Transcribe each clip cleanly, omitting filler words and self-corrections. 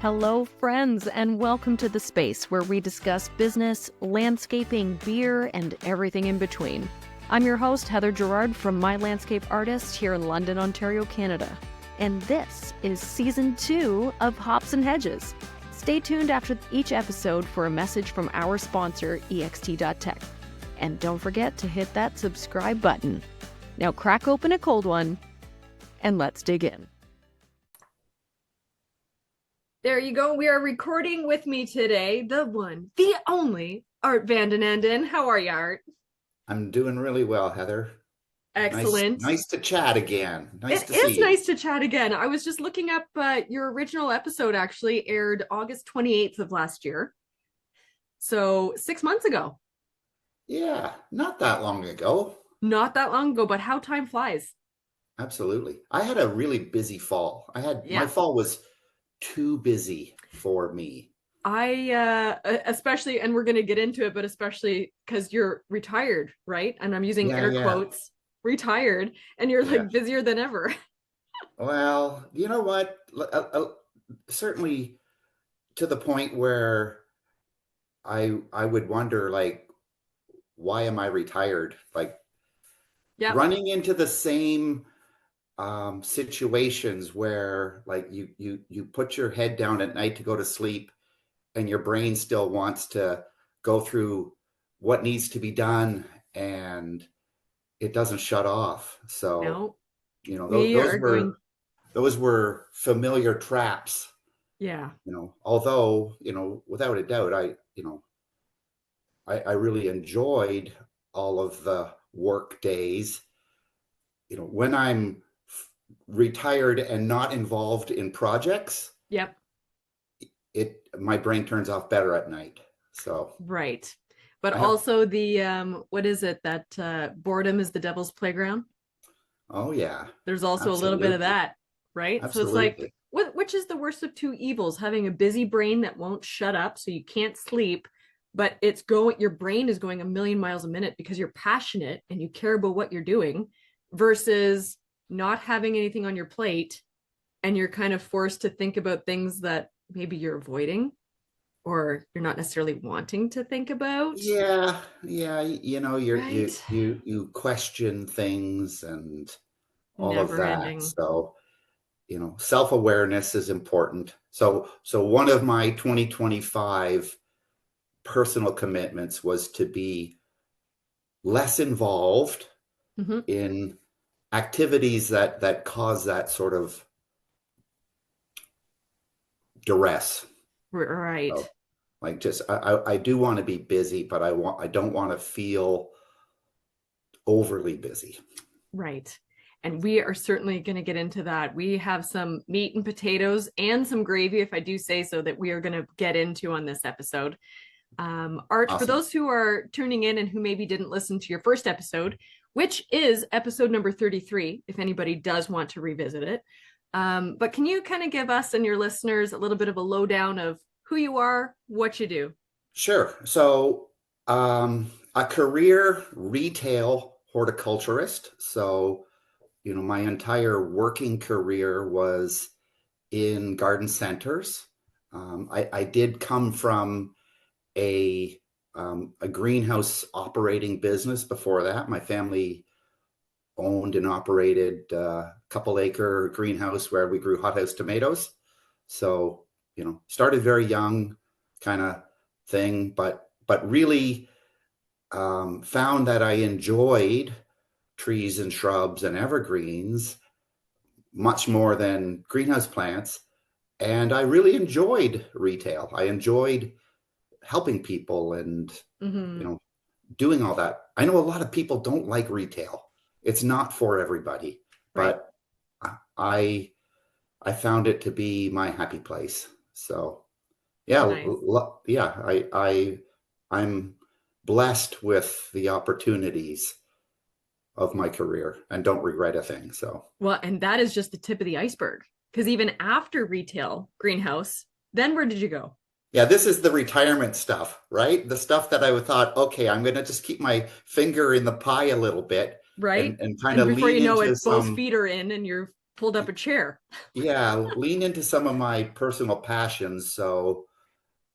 Hello, friends, and welcome to the space where we discuss business, landscaping, beer, and everything in between. I'm your host, Heather Gerard from My Landscape Artist here in London, Ontario, Canada. And this is Season 2 of Hops and Hedges. Stay tuned after each episode for a message from our sponsor, ext.tech. And don't forget to hit that subscribe button. Now crack open a cold one, and let's dig in. There you go. We are recording with me today, the one, the only, Art VanDen Enden. How are you, Art? I'm doing really well, Heather. Excellent. Nice to chat again. It is nice to chat again. I was just looking up your original episode actually aired August 28th of last year. So 6 months ago. Yeah, not that long ago. Not that long ago, but how time flies. Absolutely. I had a really busy fall. My fall was too busy for me. I especially, and we're going to get into it, but especially because you're retired, right? And I'm using air quotes, retired, and you're like busier than ever. Well, you know what? Certainly to the point where I would wonder, like, why am I retired? Like, running into the same situations where, like, you put your head down at night to go to sleep and your brain still wants to go through what needs to be done and it doesn't shut off. So, you know, those were familiar traps. Yeah. You know, although, you know, without a doubt, I really enjoyed all of the work days. You know, when I'm retired and not involved in projects, my brain turns off better at night. So right, but also the what is it that boredom is the devil's playground? Oh yeah, there's also a little bit of that, right? Absolutely. So it's like, which is the worst of two evils? Having a busy brain that won't shut up, so you can't sleep, but your brain is going a million miles a minute because you're passionate and you care about what you're doing, versus not having anything on your plate and you're kind of forced to think about things that maybe you're avoiding or you're not necessarily wanting to think about. Yeah. You know, you question things and all of that. Ending. So, you know, self-awareness is important. So one of my 2025 personal commitments was to be less involved in activities that cause that sort of duress. Right. So, like, just I do want to be busy, but I don't want to feel overly busy. Right. And we are certainly going to get into that. We have some meat and potatoes and some gravy, if I do say so, that we are going to get into on this episode. Art, awesome. For those who are tuning in and who maybe didn't listen to your first episode, which is episode number 33, if anybody does want to revisit it. But can you kind of give us and your listeners a little bit of a lowdown of who you are, what you do? Sure. So a career retail horticulturist. So, you know, my entire working career was in garden centers. I did come from a greenhouse operating business before that. My family owned and operated a couple acre greenhouse where we grew hothouse tomatoes. So, you know, started very young kind of thing, but really found that I enjoyed trees and shrubs and evergreens much more than greenhouse plants. And I really enjoyed retail. I enjoyed helping people and, you know, doing all that. I know a lot of people don't like retail. It's not for everybody, but I found it to be my happy place. So I'm blessed with the opportunities of my career and don't regret a thing. So, well, and that is just the tip of the iceberg, because even after retail greenhouse, then where did you go? Yeah, this is the retirement stuff, right? The stuff that I thought, okay, I'm going to just keep my finger in the pie a little bit. Right. And kind of before lean you know into it, both feet are in and you're pulled up a chair. yeah, lean into some of my personal passions. So,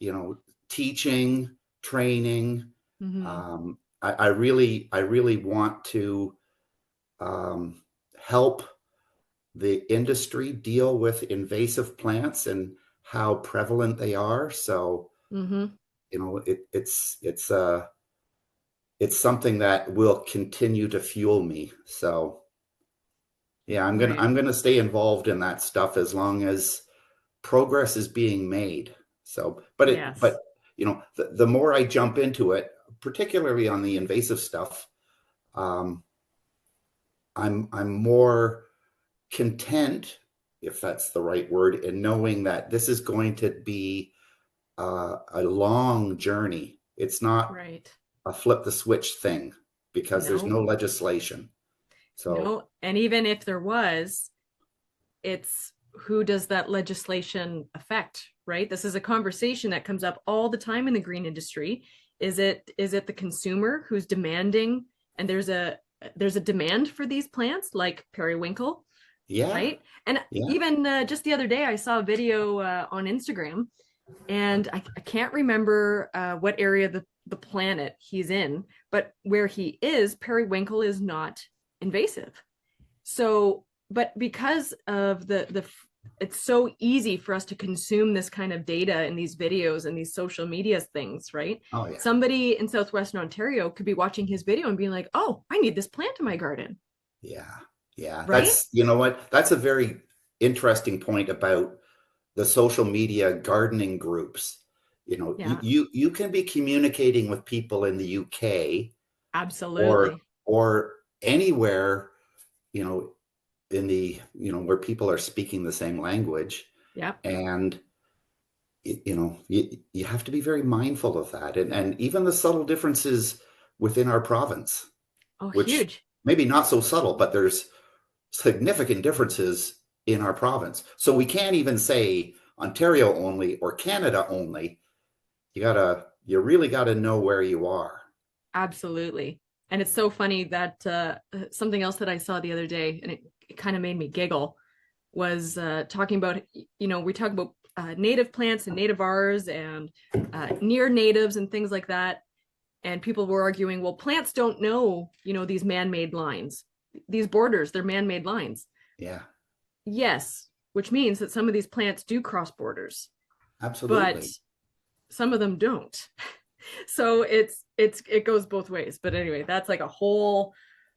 you know, teaching, training. Hmm. I really want to um, help the industry deal with invasive plants and how prevalent they are. So, Hmm. you know, it's something that will continue to fuel me. So, yeah, Right. I'm gonna stay involved in that stuff as long as progress is being made. So, Yes. but you know, the more I jump into it, particularly on the invasive stuff, um, I'm more content, if that's the right word, in knowing that this is going to be a long journey. It's not Right. a flip the switch thing because there's No, no legislation. So, no. And even if there was, it's who does that legislation affect, right? This is a conversation that comes up all the time in the green industry. Is it the consumer who's demanding, and there's a demand for these plants like periwinkle, yeah, right? And yeah, even just the other day, I saw a video on Instagram, and I can't remember what area of the planet he's in, but where he is, periwinkle is not invasive. So, but because of the it's so easy for us to consume this kind of data and these videos and these social media things, right? oh yeah, Somebody in southwestern Ontario could be watching his video and being like, oh, I need this plant in my garden, yeah, yeah. right? That's, you know what? That's a very interesting point about the social media gardening groups. You know, Yeah, you can be communicating with people in the UK absolutely. or anywhere, you know, in the, you know, where people are speaking the same language, Yep. and you know, you have to be very mindful of that, and even the subtle differences within our province, Oh, which huge. maybe not so subtle, but there's significant differences in our province. So we can't even say Ontario only or Canada only. You really gotta know where you are. Absolutely. And it's so funny that something else that I saw the other day, and it kind of made me giggle, was talking about, we talk about native plants and nativars and near natives and things like that. And people were arguing, well, plants don't know, these man-made lines, these borders, they're man-made lines. Yeah, Yes, which means that some of these plants do cross borders, but absolutely. some of them don't. So it goes both ways. But anyway, that's like a whole,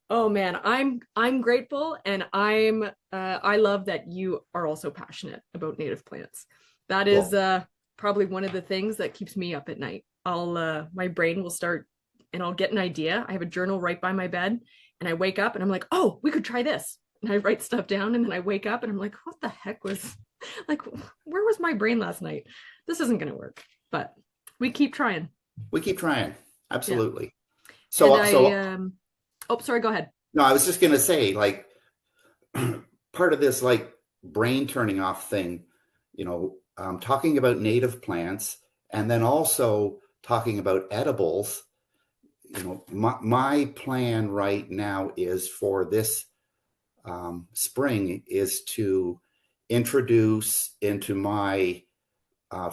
oh man, I'm grateful, and I love that you are also passionate about native plants. That is Well, probably one of the things that keeps me up at night. My brain will start, and I'll get an idea. I have a journal right by my bed, and I wake up and I'm like, oh, we could try this. And I write stuff down, and then I wake up and I'm like, what the heck was, like, where was my brain last night? This isn't going to work, but we keep trying. we keep trying. Yeah. Absolutely. And So oh, sorry, go ahead. no, I was just gonna say, like, part of this, like, brain turning off thing, you know, talking about native plants and then also talking about edibles. You know, my plan right now is for this spring is to introduce into my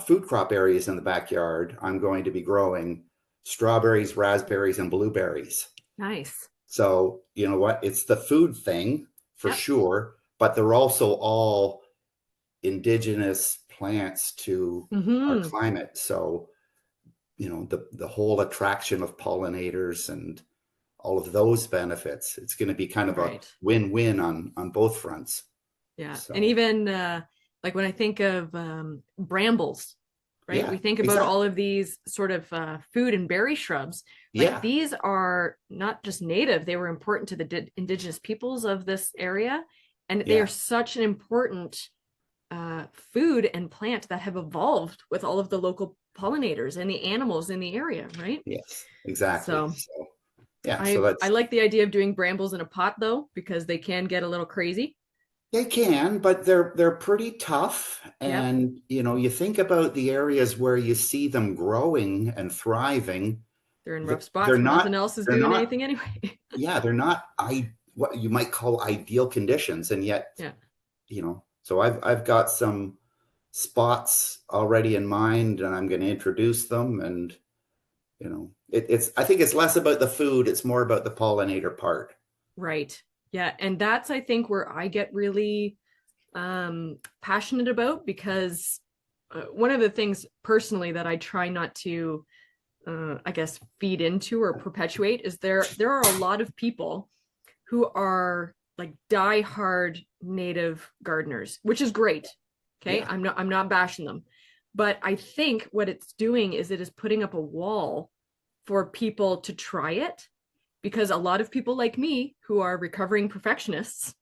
food crop areas in the backyard. I'm going to be growing strawberries, raspberries, and blueberries. Nice. So, you know what? It's the food thing for Yep. sure, but they're also all indigenous plants to our Mm-hmm. climate. So, you know, the whole attraction of pollinators and all of those benefits, it's going to be kind of a Right. win-win on both fronts. Yeah. And So, even like when I think of brambles, right? yeah, We think about all exactly. of these sort of food and berry shrubs. Like Yeah, these are not just native, they were important to the indigenous peoples of this area. And they are yeah, such an important food and plant that have evolved with all of the local pollinators and the animals in the area, right? yes, exactly. So So, yeah, so I that's like the idea of doing brambles in a pot though, because they can get a little crazy. they can, but they're pretty tough. Yep. And you know, you think about the areas where you see them growing and thriving. They're in rough They're spots where not nothing else is they're doing not anything anyway. yeah, they're not what you might call ideal conditions, and yet Yeah. so I've got some spots already in mind, and I'm going to introduce them. And it's I think it's less about the food, it's more about the pollinator part. Right. Yeah. And that's, I think, where I get really passionate about, because one of the things personally that I try not to, I guess, feed into or perpetuate is there are a lot of people who are like die-hard native gardeners, which is great. Okay. Yeah. I'm not bashing them, but I think what it's doing is it is putting up a wall for people to try it, because a lot of people like me who are recovering perfectionists,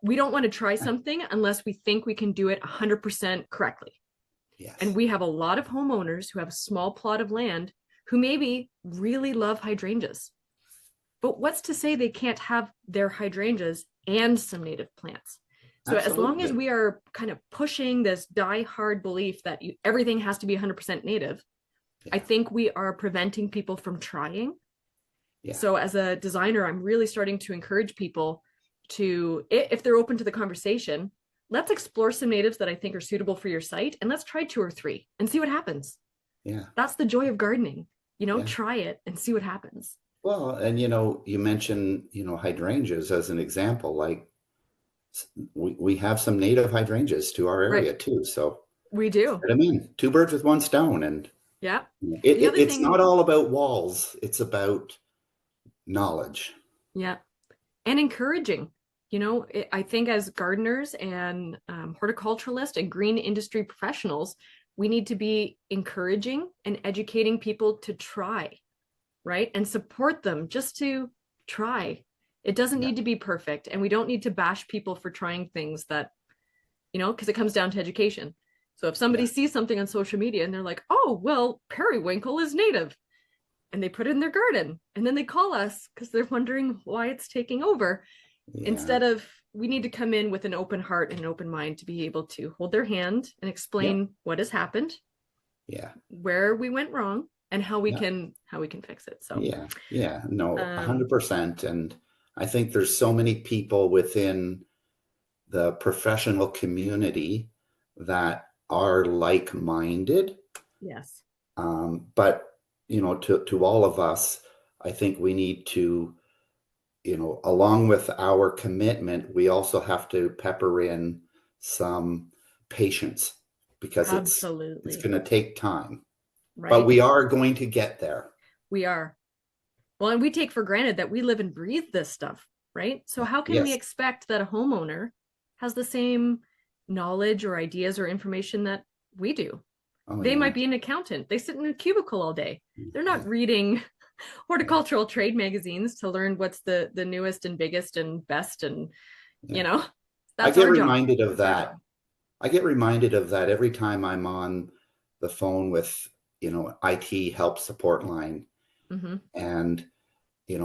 we don't want to try something unless we think we can do it 100% correctly. Yes. And we have a lot of homeowners who have a small plot of land who maybe really love hydrangeas. But what's to say they can't have their hydrangeas and some native plants? So Absolutely. as long as we are kind of pushing this die-hard belief that everything has to be 100% native, yeah, I think we are preventing people from trying. Yeah. So as a designer, I'm really starting to encourage people to, if they're open to the conversation, let's explore some natives that I think are suitable for your site, and let's try 2 or 3 and see what happens. Yeah. That's the joy of gardening, yeah. Try it and see what happens. Well, and you mentioned, hydrangeas as an example. Like we have some native hydrangeas to our area, right, too. So we do. I mean, 2 birds with 1 stone. And yeah, it's not all about walls. It's about knowledge. Yeah. And encouraging. I think as gardeners and horticulturalists and green industry professionals, we need to be encouraging and educating people to try, right? And support them just to try. It doesn't need to be perfect. And we don't need to bash people for trying things that, because it comes down to education. So if somebody sees something on social media and they're like, oh, well, periwinkle is native, and they put it in their garden, and then they call us because they're wondering why it's taking over. Yeah. Instead of, we need to come in with an open heart and an open mind to be able to hold their hand and explain what has happened, where we went wrong, and how we can fix it. So no, 100%. And I think there's so many people within the professional community that are like-minded. Yes. But to all of us, I think we need to, along with our commitment, we also have to pepper in some patience, because it's going to take time. Right. But we are going to get there. We are. Well, and we take for granted that we live and breathe this stuff, right? So how can we expect that a homeowner has the same knowledge or ideas or information that we do? They might be an accountant. They sit in a cubicle all day. They're not reading horticultural trade magazines to learn what's the newest and biggest and best. And, that's I get reminded of that. I get reminded of that every time I'm on the phone with, IT help support line. Mm-hmm. And,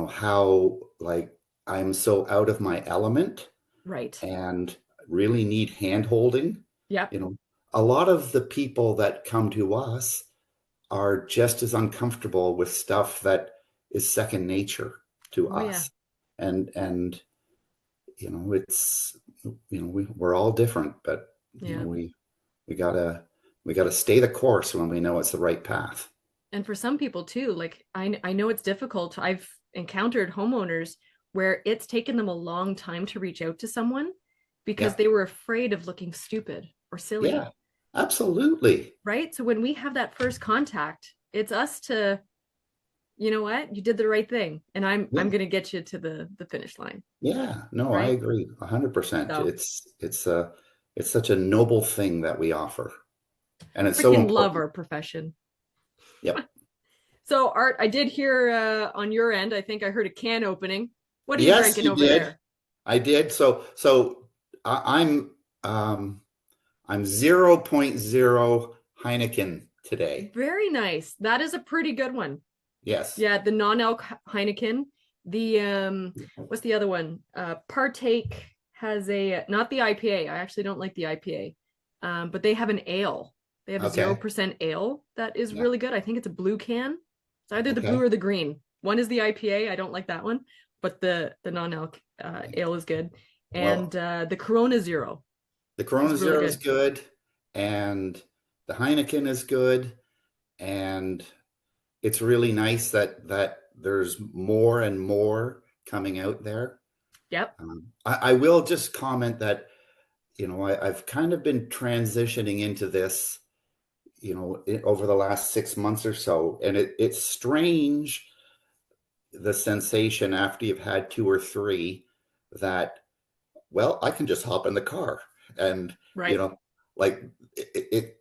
how like I'm so out of my element. Right. And really need hand holding. Yeah. A lot of the people that come to us are just as uncomfortable with stuff that is second nature to us. Yeah. And it's, we're all different, but we gotta stay the course when we know it's the right path. And for some people too, like I know it's difficult. I've encountered homeowners where it's taken them a long time to reach out to someone because they were afraid of looking stupid or silly. Yeah. Absolutely. Right. So when we have that first contact, it's us to, you know what, you did the right thing. And I'm going to get you to the finish line. Yeah, no, right? I agree 100%. So, it's such a noble thing that we offer. And it's so important. Love our profession. Yep. So Art, I did hear on your end, I think I heard a can opening. What are you drinking over there? I did. So I'm 0.0 Heineken today. Very nice. That is a pretty good one. Yes. Yeah, the non-alc Heineken. The what's the other one? Partake has not the IPA. I actually don't like the IPA. But they have an ale. They have a 0% ale that is really good. I think it's a blue can. It's either the blue or the green. One is the IPA. I don't like that one, but the non-alc ale is good. and Well, the Corona Zero the is Corona really Zero is good. good, and the Heineken is good, and it's really nice that there's more and more coming out there. Yep. I will just comment that, I've kind of been transitioning into this, over the last 6 months or so, and it's strange, the sensation after you've had two or three, that, well, I can just hop in the car and, you Right. know, like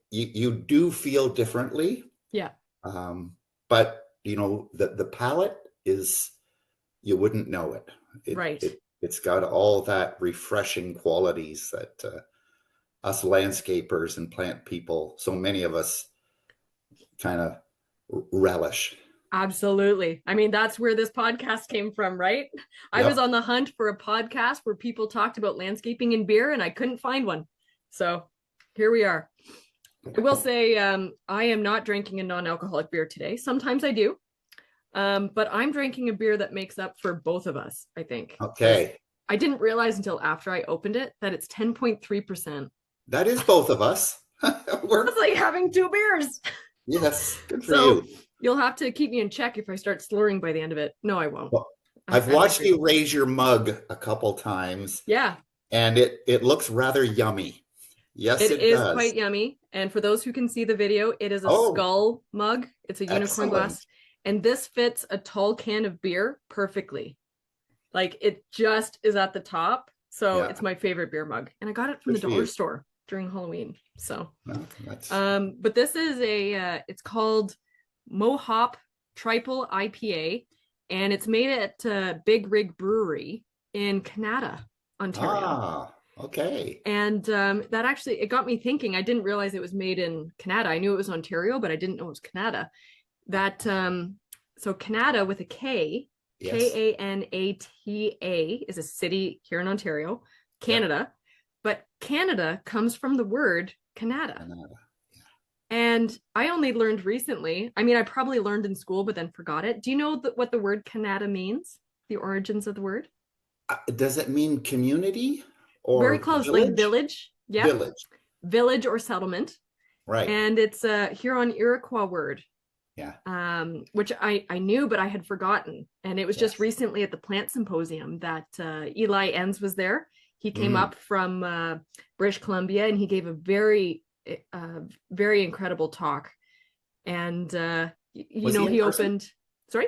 you do feel differently. Yeah. But the palette is, you wouldn't know it. Right. It's got all that refreshing qualities that us landscapers and plant people, so many of us, kind of relish. Absolutely. I mean, that's where this podcast came from, right? I was Yep. on the hunt for a podcast where people talked about landscaping and beer, and I couldn't find one. So here we are. I will say, I am not drinking a non-alcoholic beer today. Sometimes I do, but I'm drinking a beer that makes up for both of us, I think, because Okay. I didn't realize until after I opened it that it's 10.3%. That is both of us. It's like having two beers. Yes, good for So you. you'll have to keep me in check if I start slurring by the end of it. No, I won't. Well, I, I've I like watched beer. you raise your mug a couple times, Yeah, and it looks rather yummy. Yes, it it is does. quite yummy. And for those who can see the video, it is a Oh, skull mug. It's a unicorn excellent. glass. And this fits a tall can of beer perfectly. Like it just is at the top. So Yeah, it's my favorite beer mug. And I got it from good the for dollar you. store during Halloween. So, No, that's but this is it's called Mohop Triple IPA, and it's made at Big Rig Brewery in Canada, Ontario. okay. And that actually, it got me thinking. I didn't realize it was made in Canada. I knew it was Ontario, but I didn't know it was Canada. That so Canada with a K, Yes. Kanata is a city here in Ontario, Yeah. Canada. But Canada comes from the word Canada. Canada. And I only learned recently. I mean, I probably learned in school, but then forgot it. Do you know what the word Canada means? The origins of the word? Does it mean community Very or close, like village? village. Yep. Village. Village or settlement. Right. And it's a Huron Iroquois word, Yeah. which I knew, but I had forgotten. And it was just Yes. recently at the plant symposium that Eli Enns was there. He came Mm. up from British Columbia, and he gave a very incredible talk. And Was he in he person? opened. Sorry.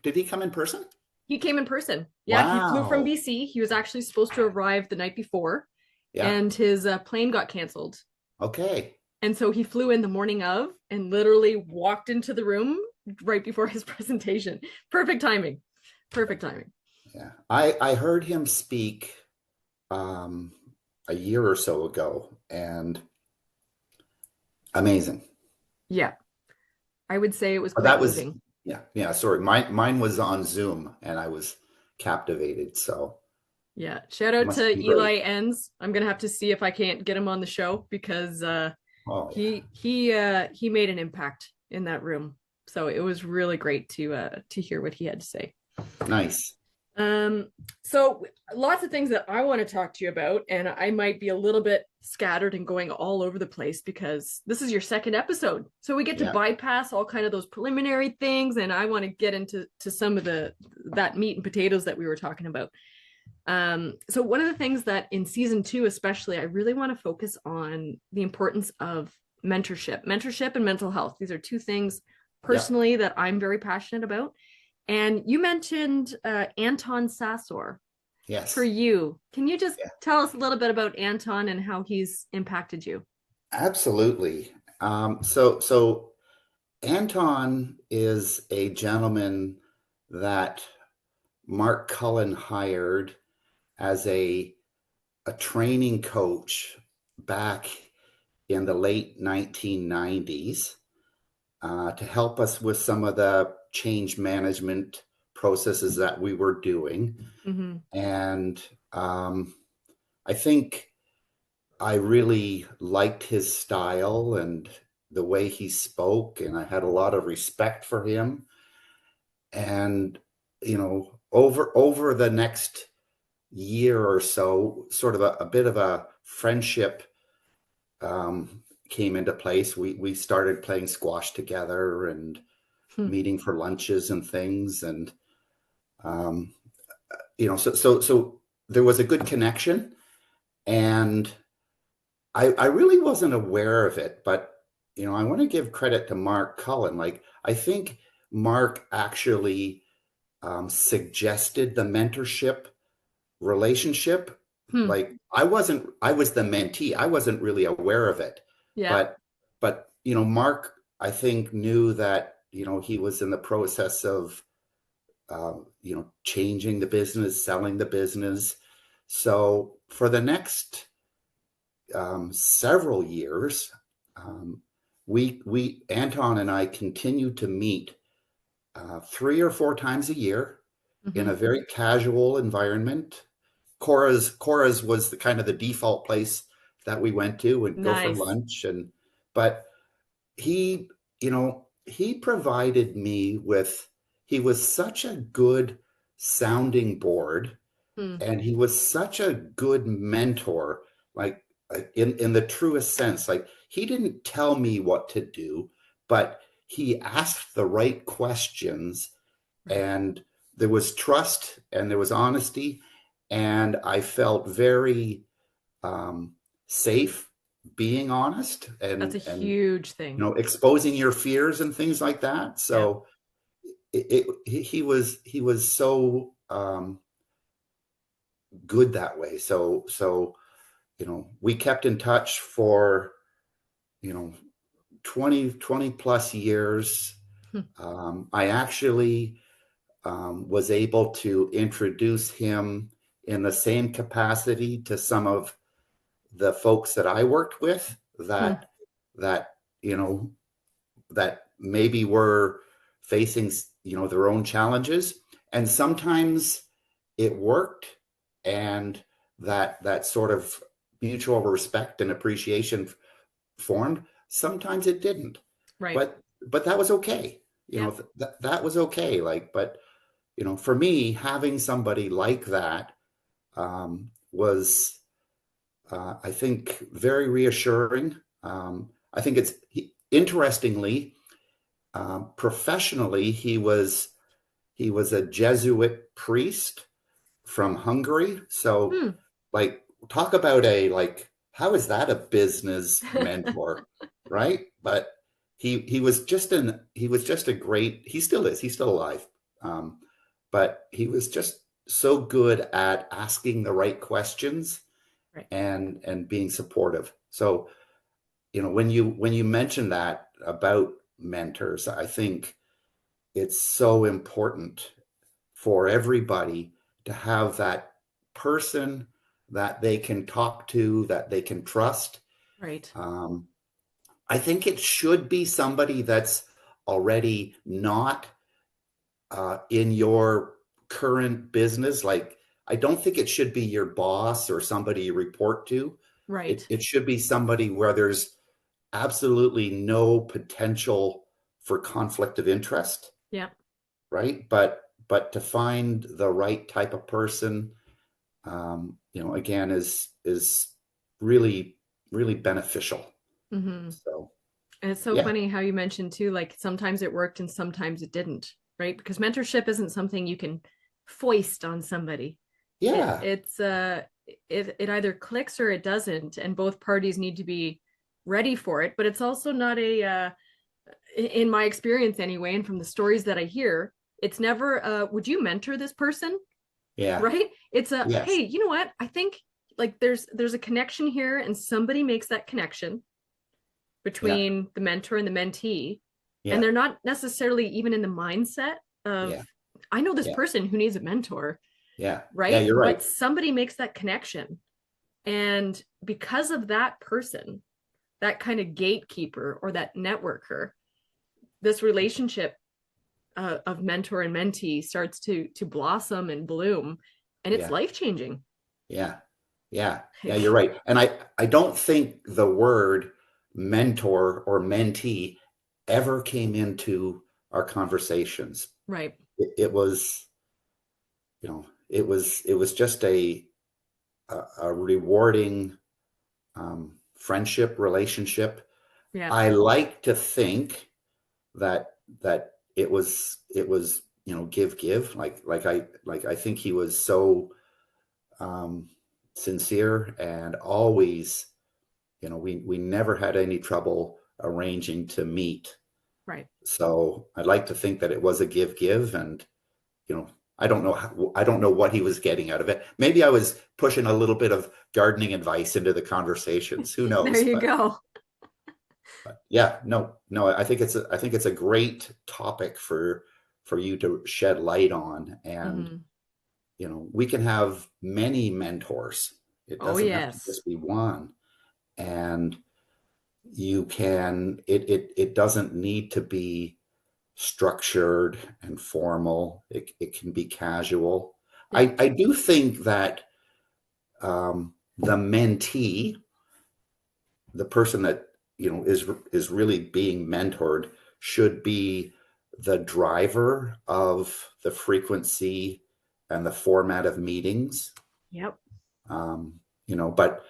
Did he come in person? He came in person. Yeah, he flew from Wow. BC. He was actually supposed to arrive the night before, Yeah. and his plane got canceled. Okay. And so he flew in the morning of and literally walked into the room right before his presentation. Perfect timing. Perfect timing. Yeah. I heard him speak um, a year or so ago, and amazing. Yeah, I would say it was But quite that was, moving. yeah. Sorry, mine was on Zoom, and I was captivated. So Yeah. Shout out must to have been great. Eli Enns. I'm gonna have to see if I can't get him on the show because Oh yeah. he made an impact in that room. So it was really great to hear what he had to say. Nice. So lots of things that I want to talk to you about, and I might be a little bit scattered and going all over the place because this is your second episode. So we get to Yeah. bypass all kind of those preliminary things, and I want to get into some of that meat and potatoes that we were talking about. So one of the things that in season 2, especially, I really want to focus on the importance of mentorship and mental health. These are two things Yeah. personally that I'm very passionate about. And you mentioned Anton Sassor for Yes. you. Can you just Yeah. tell us a little bit about Anton and how he's impacted you? Absolutely. So Anton is a gentleman that Mark Cullen hired as a training coach back in the late 1990s, to help us with some of the change management processes that we were doing. Mm-hmm. And I think I really liked his style and the way he spoke, and I had a lot of respect for him. And over the next year or so, sort of a bit of a friendship came into place. We started playing squash together and Hmm. meeting for lunches and things, and um, so there was a good connection, and I really wasn't aware of it, but I want to give credit to Mark Cullen. Like, I think Mark actually suggested the mentorship relationship. Hmm. Like, I was the mentee. I wasn't really aware of it, Yeah. but Mark, I think, knew that he was in the process of changing the business, selling the business. So for the next several years, um, we Anton and I continued to meet 3 or 4 times a year in Hmm. a very casual environment. Cora's was the kind of the default place that we went to and go for Nice. lunch. But he, he provided me with, he was such a good sounding board, Hmm. and he was such a good mentor, like in the truest sense. Like, he didn't tell me what to do, but he asked the right questions, Right. and there was trust and there was honesty, and I felt very um, safe being honest, That's a and huge thing. exposing your fears and things like that. Yeah. So he was so good that way. So we kept in touch for you know 20 plus years. Hmm. I actually was able to introduce him in the same capacity to some of the folks that I worked with, Hmm. that you know that maybe were facing their own challenges, and sometimes it worked, and that sort of mutual respect and appreciation formed. Sometimes it didn't, Right. but that was okay. Yeah. That was okay. Like, but for me, having somebody like that was, I think, very reassuring. I think it's interestingly, professionally, he was a Jesuit priest from Hungary. So, Hmm. like, talk about how is that a business mentor, right? But he was just a great, he still is, he's still alive. Um, but he was just so good at asking the right questions Right. and being supportive. So, when you mention that about mentors, I think it's so important for everybody to have that person that they can talk to, that they can trust. Right. Um, I think it should be somebody that's already not in your current business. Like, I don't think it should be your boss or somebody you report to. It, Right. it should be somebody where there's absolutely no potential for conflict of interest, Yeah. right? But to find the right type of person, again, is really, really beneficial. Hmm. So And it's so yeah, funny how you mentioned too, like sometimes it worked and sometimes it didn't, right? Because mentorship isn't something you can foist on somebody. It yeah, it's it either clicks or it doesn't, and both parties need to be ready for it. But it's also not in my experience anyway, and from the stories that I hear, it's never would you mentor this person? yeah, Right? It's a yes, hey, you know what? I think like there's a connection here, and somebody makes that connection yeah, between the mentor and the mentee, and yeah, they're not necessarily even in the mindset of yeah, I know this yeah, person who needs a mentor, yeah, yeah. right? You're But right. somebody makes that connection, and because of that person, that kind of gatekeeper or that networker, this relationship of mentor and mentee starts to blossom and bloom, and it's Yeah, life changing. yeah, yeah, yeah. You're right. And I don't think the word mentor or mentee ever came into our conversations. Right. It was, you know, it was just a rewarding friendship relationship. Yeah. I like to think that it was give like I think he was so sincere, and always, we never had any trouble arranging to meet. Right. So I'd like to think that it was a give, and you know, I don't know what he was getting out of it. Maybe I was pushing a little bit of gardening advice into the conversations. Who There knows? you go. But yeah, no, I think it's a great topic for you to shed light on. And Hmm. we can have many mentors. It Oh, doesn't have to yes. just be one. And it doesn't need to be structured and formal. It can be casual. Yeah. I do think that the mentee, the person that is really being mentored, should be the driver of the frequency and the format of meetings. Yep. But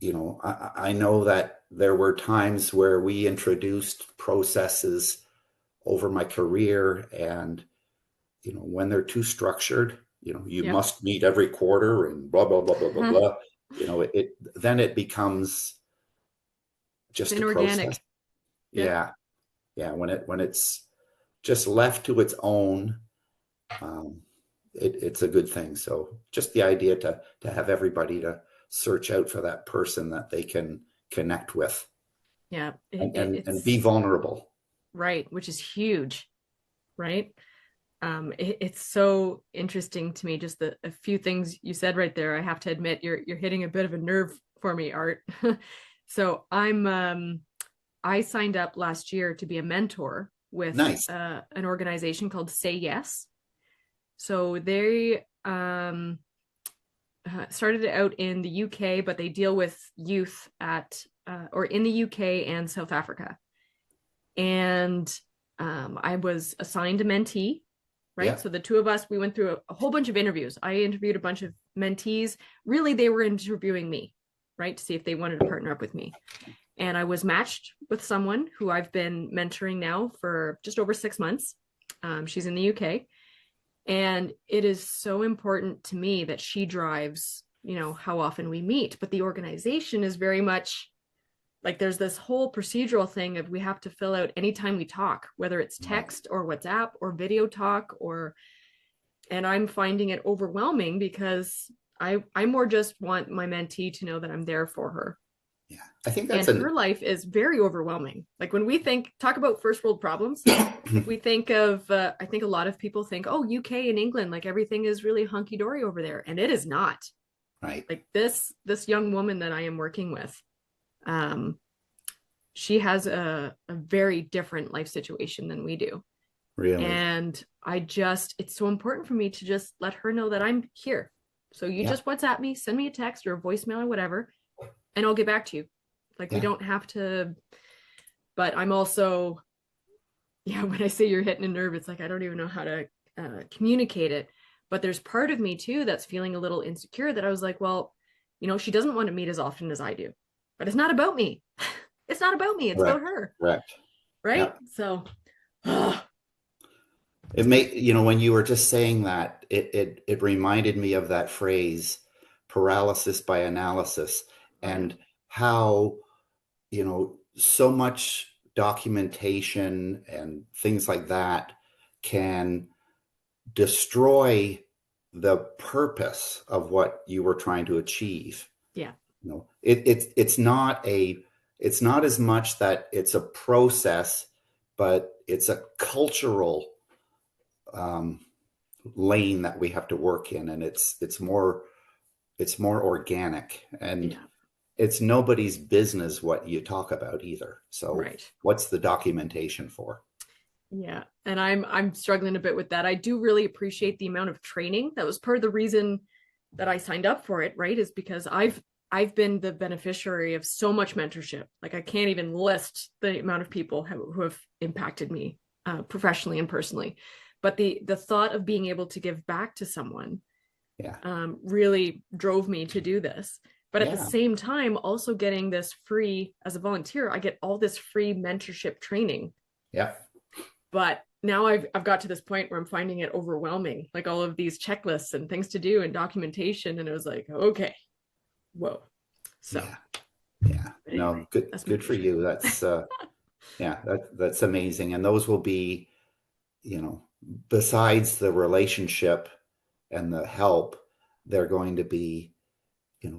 I know that there were times where we introduced processes over my career, and when they're too structured, you Yep. must meet every quarter and blah blah blah blah blah blah. It then it becomes It's just a process. inorganic. Yep. Yeah, yeah. When it's just left to its own, um, it's a good thing. So just the idea to have everybody to search out for that person that they can connect with, Yeah. and be It's vulnerable. right, which is huge, right? It's so interesting to me, just a few things you said right there. I have to admit, you're hitting a bit of a nerve for me, Art. So I signed up last year to be a mentor with Nice. an organization called Say Yes. So they started out in the UK, but they deal with youth at or in the UK and South Africa. And I was assigned a mentee, right? Yeah. So the two of us, we went through a whole bunch of interviews. I interviewed a bunch of mentees. Really, they were interviewing me, right, to see if they wanted to partner up with me. And I was matched with someone who I've been mentoring now for just over 6 months. She's in the UK. And it is so important to me that she drives, how often we meet. But the organization is very much like there's this whole procedural thing of we have to fill out anytime we talk, whether it's Right. text or WhatsApp or video talk and I'm finding it overwhelming because I more just want my mentee to know that I'm there for her. Yeah. I think And that's her life is very overwhelming. Like when we talk about first world problems, we think of, I think a lot of people think, oh, UK and England, like everything is really hunky dory over there. And it is not. right. Like this young woman that I am working with, she has a very different life situation than we do. Really. And it's so important for me to just let her know that I'm here. So you Yeah. just WhatsApp me, send me a text or a voicemail or whatever, and I'll get back to you. Like we Yeah. don't have to, but I'm also, yeah, when I say you're hitting a nerve, it's like, I don't even know how to communicate it. But there's part of me too that's feeling a little insecure that I was like, well, she doesn't want to meet as often as I do, but it's not about me. It's not about me. It's about Correct. her. Correct. Right. Yeah. So, It when you were just saying that, it reminded me of that phrase, paralysis by analysis, oh yeah. and how, so much documentation and things like that can destroy the purpose of what you were trying to achieve. Yeah. It's not as much that it's a process, but it's a cultural um, lane that we have to work in, and it's more organic, and Yeah. it's nobody's business what you talk about either. So Right. what's the documentation for? Yeah. And I'm struggling a bit with that. I do really appreciate the amount of training. That was part of the reason that I signed up for it, right? Is because I've been the beneficiary of so much mentorship. Like I can't even list the amount of people who have impacted me professionally and personally. but the thought of being able to give back to someone Yeah. really drove me to do this. But at the Yeah. same time, also getting this free, as a volunteer, I get all this free mentorship training. Yeah. But now I've got to this point where I'm finding it overwhelming, like all of these checklists and things to do and documentation. And it was like, okay, whoa. So Yeah. Yeah. anyway, No, good, that's good for you. That's, yeah, that's amazing. And those will be, besides the relationship and the help, they're going to be,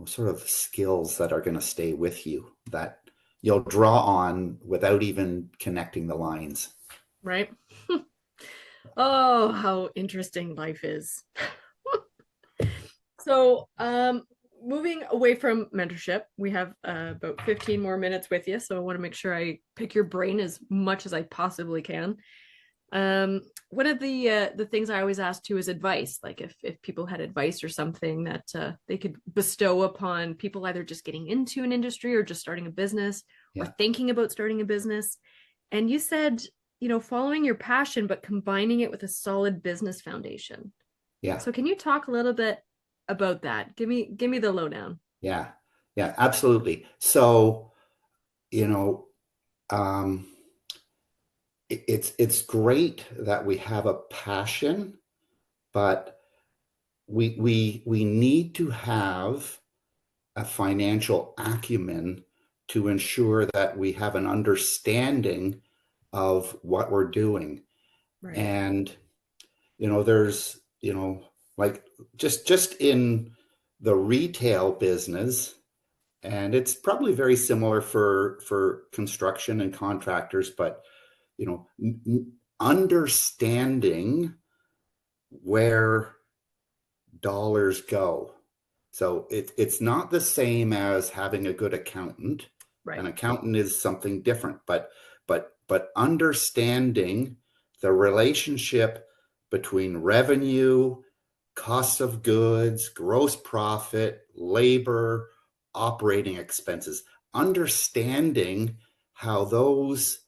sort of skills that are going to stay with you that you'll draw on without even connecting the lines. right. Oh, how interesting life is. So, moving away from mentorship, we have about 15 more minutes with you. So I want to make sure I pick your brain as much as I possibly can. One of the things I always ask too is advice. Like if people had advice or something that they could bestow upon people either just getting into an industry or just starting a business or thinking about starting a business. And you said, following your passion, but combining it with a solid business foundation. Yeah. So can you talk a little bit about that? Give me the lowdown. Yeah. Yeah, absolutely. So, you know, um, it's great that we have a passion, but we need to have a financial acumen to ensure that we have an understanding of what we're doing. Right. And there's like just in the retail business, and it's probably very similar for construction and contractors, but understanding where dollars go. So it's not the same as having a good accountant. Right. An accountant is something different, but understanding the relationship between revenue, cost of goods, gross profit, labor, operating expenses, understanding how those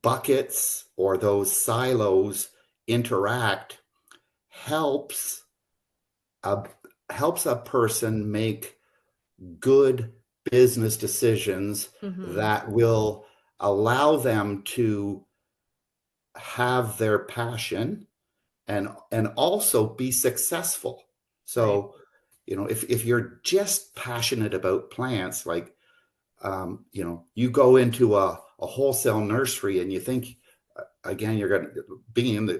buckets or those silos interact helps a person make good business decisions that will allow them to have their passion and also be successful. So, if you're just passionate about plants, like, you go into a wholesale nursery and you think, again, you're going to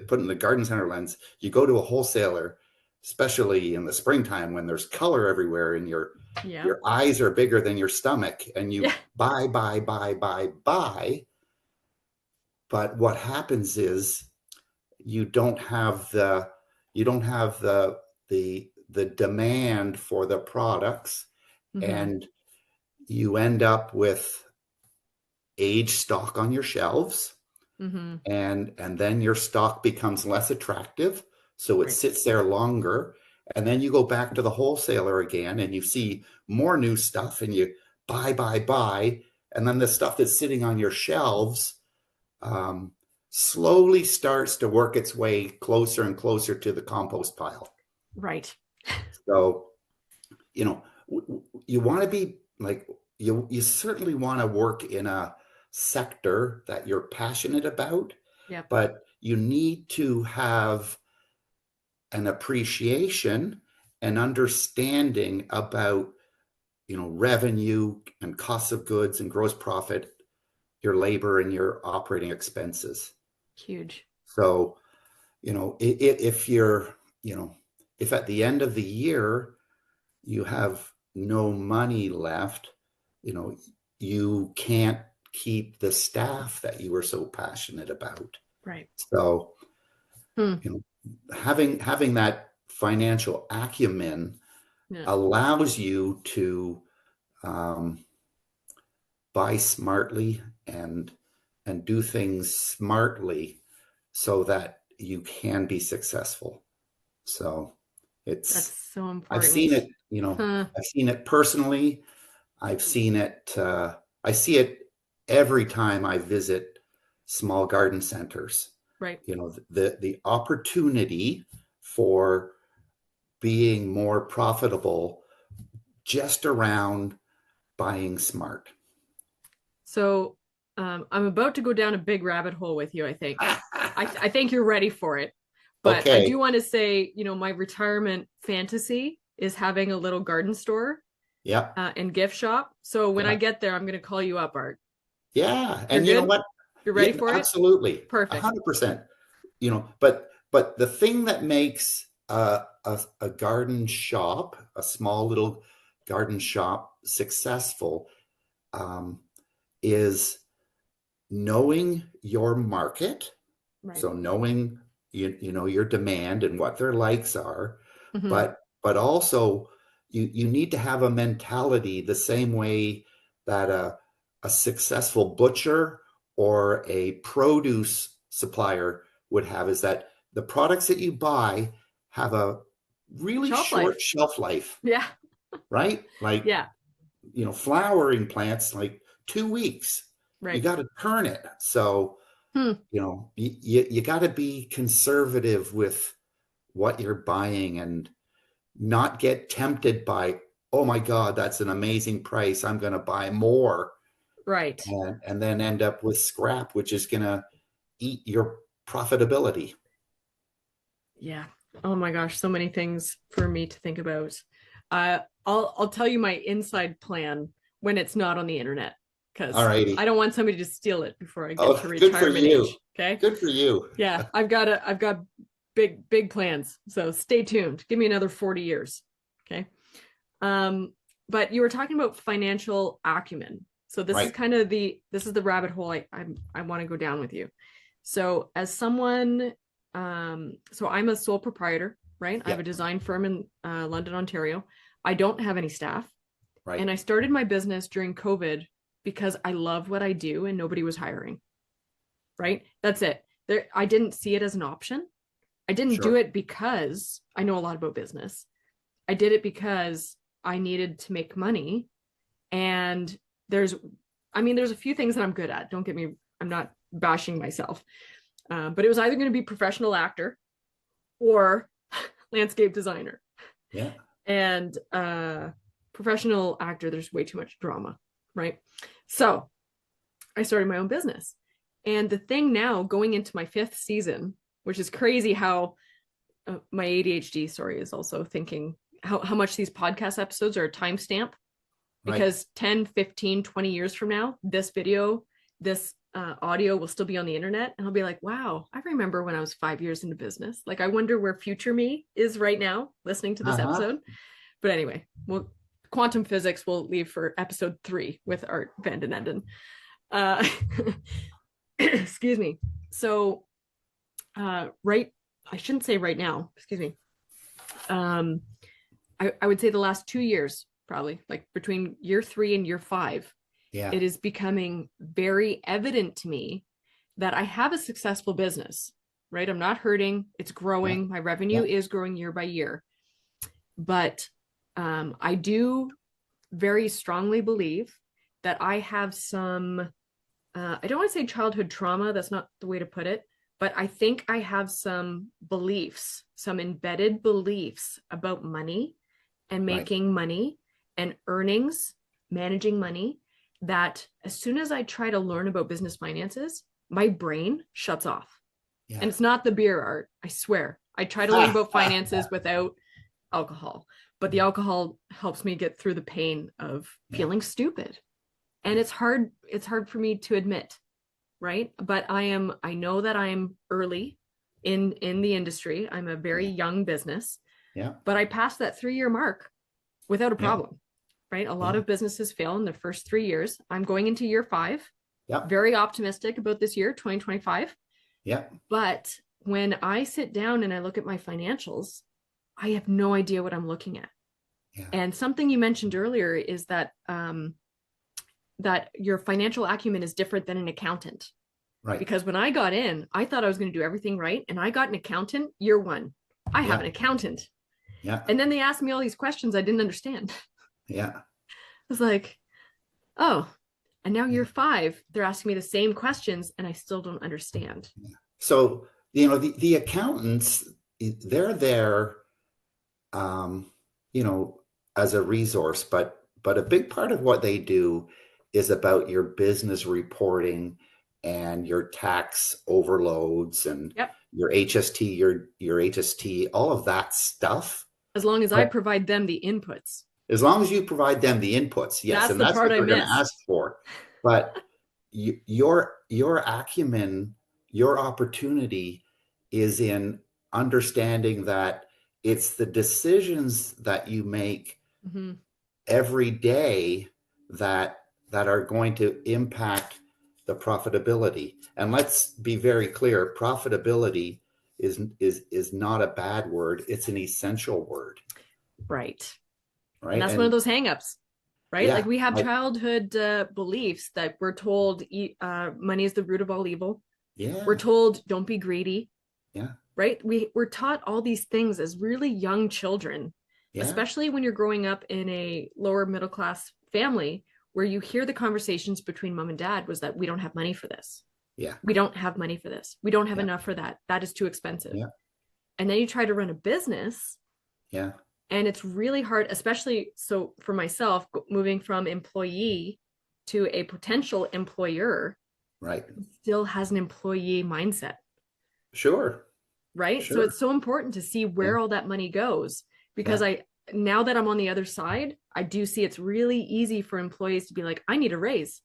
put in the garden center lens, you go to a wholesaler, especially in the springtime when there's color everywhere and your eyes are bigger than your stomach, and you buy. But what happens is you don't have the demand for the products, and you end up with aged stock on your shelves, and then your stock becomes less attractive, so it sits there longer, and then you go back to the wholesaler again and you see more new stuff and you buy, and then the stuff that's sitting on your shelves slowly starts to work its way closer and closer to the compost pile. Right. So, you want to be like, you certainly want to work in a sector that you're passionate about, but you need to have an appreciation and understanding about, revenue and cost of goods and gross profit, your labor and your operating expenses. Huge. So, if you're, if at the end of the year you have no money left, you can't keep the staff that you were so passionate about. Right. So, having that financial acumen allows you to buy smartly and do things smartly so that you can be successful. So that's so important. I've seen it, I've seen it personally. I've seen it, I see it every time I visit small garden centers. Right. You know, the opportunity for being more profitable just around buying smart. So I'm about to go down a big rabbit hole with you, I think. I think you're ready for it. But I do Okay. want to say, my retirement fantasy is having a little garden store Yep. and gift shop. So when I Yep. get there, I'm going to call you up, Art. Yeah. You're And you know good? what? You're Yeah, ready for it? absolutely. Perfect. 100%. But the thing that makes a garden shop, a small little garden shop successful, um, is knowing your market. Right. So knowing you know your demand and what their likes are, Mm-hmm. but also you need to have a mentality the same way that a successful butcher or a produce supplier would have, is that the products that you buy have a really Shelf short life. shelf life, Yeah. right? Like, Yeah. flowering plants, like 2 weeks. You Right. got to turn it. So, Hmm. you got to be conservative with what you're buying and not get tempted by, oh my God, that's an amazing price, I'm going to buy more, Right. and then end up with scrap, which is going to eat your profitability. Yeah. Oh my gosh, so many things for me to think about. I'll tell you my inside plan when it's not on the internet, All because I righty. don't want somebody to steal it before I get Oh, to good for retirement you. age. Okay. Good for you. Yeah, I've got big plans. So stay tuned. Give me another 40 years. Okay. Um, but you were talking about financial acumen. So this is Right. kind of this is the rabbit hole I want to go down with you. So as someone, so I'm a sole proprietor, right? I have a Yep. design firm in London, Ontario. I don't have any staff, Right. and I started my business during COVID because I love what I do and nobody was hiring. Right? That's it. I didn't see it as an option. I didn't do Sure. it because I know a lot about business. I did it because I needed to make money. And there's a few things that I'm good at. Don't get me, I'm not bashing myself. But it was either going to be professional actor or landscape designer. Yeah. And professional actor, there's way too much drama, right? So I started my own business. And the thing now, going into my 5th season, which is crazy how my ADHD, sorry, is also thinking how much these podcast episodes are a timestamp, Right. because 10, 15, 20 years from now, this video, this audio will still be on the internet. And I'll be like, wow, I remember when I was 5 years into business. Like, I wonder where future me is right now listening to this Uh-huh. episode. But anyway, quantum physics we'll leave for episode 3 with Art VanDen Enden. Excuse me. So, right, I shouldn't say right now, excuse me. I would say the last 2 years, probably like between year 3 and year 5, Yeah. it is becoming very evident to me that I have a successful business, right? I'm not hurting. It's Yeah. growing. My revenue Yeah. is growing year by year. But I do very strongly believe that I have some, I don't want to say childhood trauma, that's not the way to put it, but I think I have some beliefs, some embedded beliefs about money and Right. making money and earnings, managing money, that as soon as I try to learn about business finances, my brain shuts off. Yeah. And it's not the beer, Art, I swear. I try to learn about finances without alcohol, but the alcohol helps me get through the pain of Yeah. feeling stupid. And it's hard for me to admit, right? But I know that I'm early in the industry. I'm a very Yeah. young business, Yeah. but I passed that 3-year mark without a Yeah. problem, right? A lot Yeah. of businesses fail in their first 3 years. I'm going into year 5, Yeah. very optimistic about this year, 2025. Yeah. But when I sit down and I look at my financials, I have no idea what I'm looking at. Yeah. And something you mentioned earlier is that that your financial acumen is different than an accountant. Right. Because when I got in, I thought I was going to do everything right. And I got an accountant year 1. I have an Yeah. accountant. Yeah. And then they asked me all these questions I didn't understand. Yeah. I was like, oh. And now year 5, they're asking me the same questions and I still don't understand. So, the accountants, they're there, um, as a resource, but a big part of what they do is about your business reporting and your tax overloads and Yep. your HST, your HST, all of that stuff. As long as I But provide them the inputs. as long as you provide them the inputs, yes, That's and the that's part what I they're going to miss. ask for. But your acumen, your opportunity is in understanding that it's the decisions that you make Mm-hmm. every day that are going to impact the profitability. And let's be very clear, profitability is not a bad word, it's an essential word. Right. And Right. that's one of And those hangups, right? yeah, Like we have childhood beliefs that we're told money is the root of all evil. We're yeah, told don't be greedy, yeah, right? We're taught all these things as really young children, yeah, especially when you're growing up in a lower middle class family where you hear the conversations between mom and dad was that we don't have money for this. yeah, We don't have money for this. We don't have yeah, enough for that. That is too expensive. yeah, And then you try to run a business yeah, and it's really hard, especially so for myself, moving from employee to a potential employer right. still has an employee mindset, Sure, right? So sure. it's so important to see Yeah, where all that money goes because yeah, now that I'm on the other side, I do see it's really easy for employees to be like, I need a raise.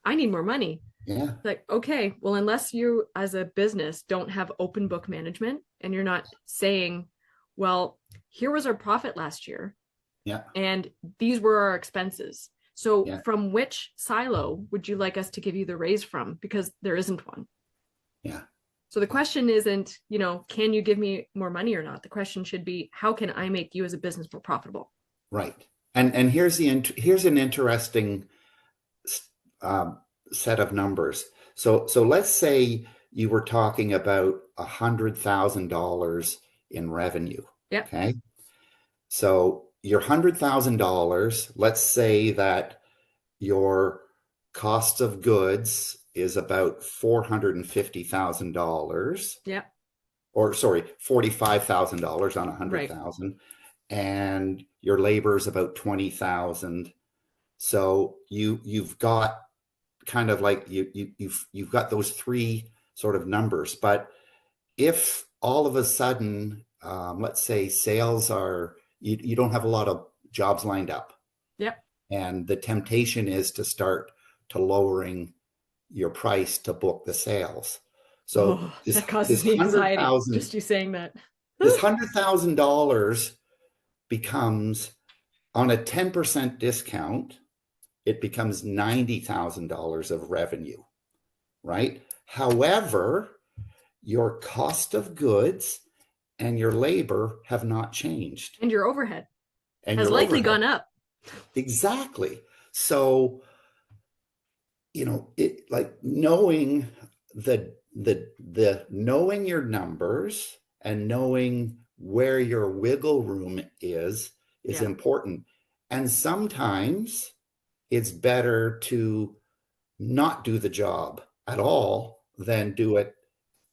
I need more money. yeah, Like, okay, well, unless you as a business don't have open book management and you're not saying, well, here was our profit last year yeah, and these were our expenses. So yeah, from which silo would you like us to give you the raise from? Because there isn't one. yeah, So the question isn't, can you give me more money or not? The question should be, how can I make you as a business more profitable? right. And here's an interesting um, set of numbers. So let's say you were talking about $100,000 in revenue. Yep. Okay. So your $100,000, let's say that your cost of goods is about $450,000, Yep. or sorry, $45,000 on Right. 100,000, and your labor is about 20,000. So you've got kind of like you've got those three sort of numbers. But if all of a sudden, let's say sales are, you don't have a lot of jobs lined up, Yep. and the temptation is to start to lowering your price to book the sales. So Oh, this that causes this me hundred anxiety. thousand Just you saying that. this $100,000 becomes, on a 10% discount, it becomes $90,000 of revenue, right? However, your cost of goods and your labor have not changed, And your overhead and has your likely overhead. gone up. Exactly. So, it, like, knowing the knowing your numbers and knowing where your wiggle room is Yeah. important. And sometimes it's better to not do the job at all than do it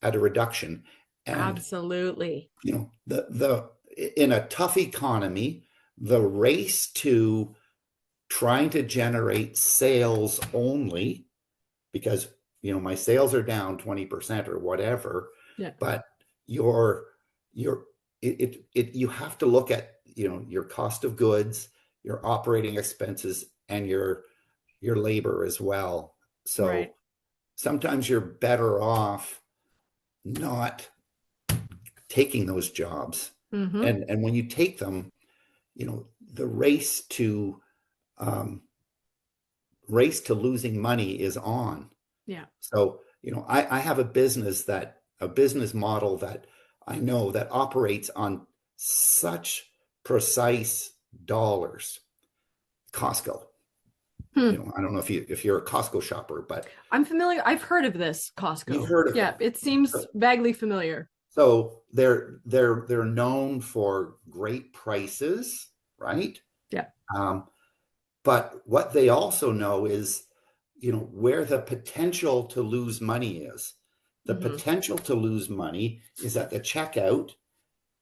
at a reduction. And Absolutely. the in a tough economy, the race to trying to generate sales only, because my sales are down 20% or whatever, Yeah. but your you have to look at your cost of goods, your operating expenses, and your labor as well. Right. So sometimes you're better off not taking those jobs. Mm-hmm. And when you take them, the um, race to losing money is on. Yeah. So, I have a business model that I know that operates on such precise dollars. Costco. I don't know if you're a Costco shopper, but I'm familiar. I've heard of this you've Costco. heard of Yeah, them. it seems vaguely familiar. So they're known for great prices, right? Yeah. Um, but what they also know is, where the potential to lose money is. The potential to lose money is at the checkout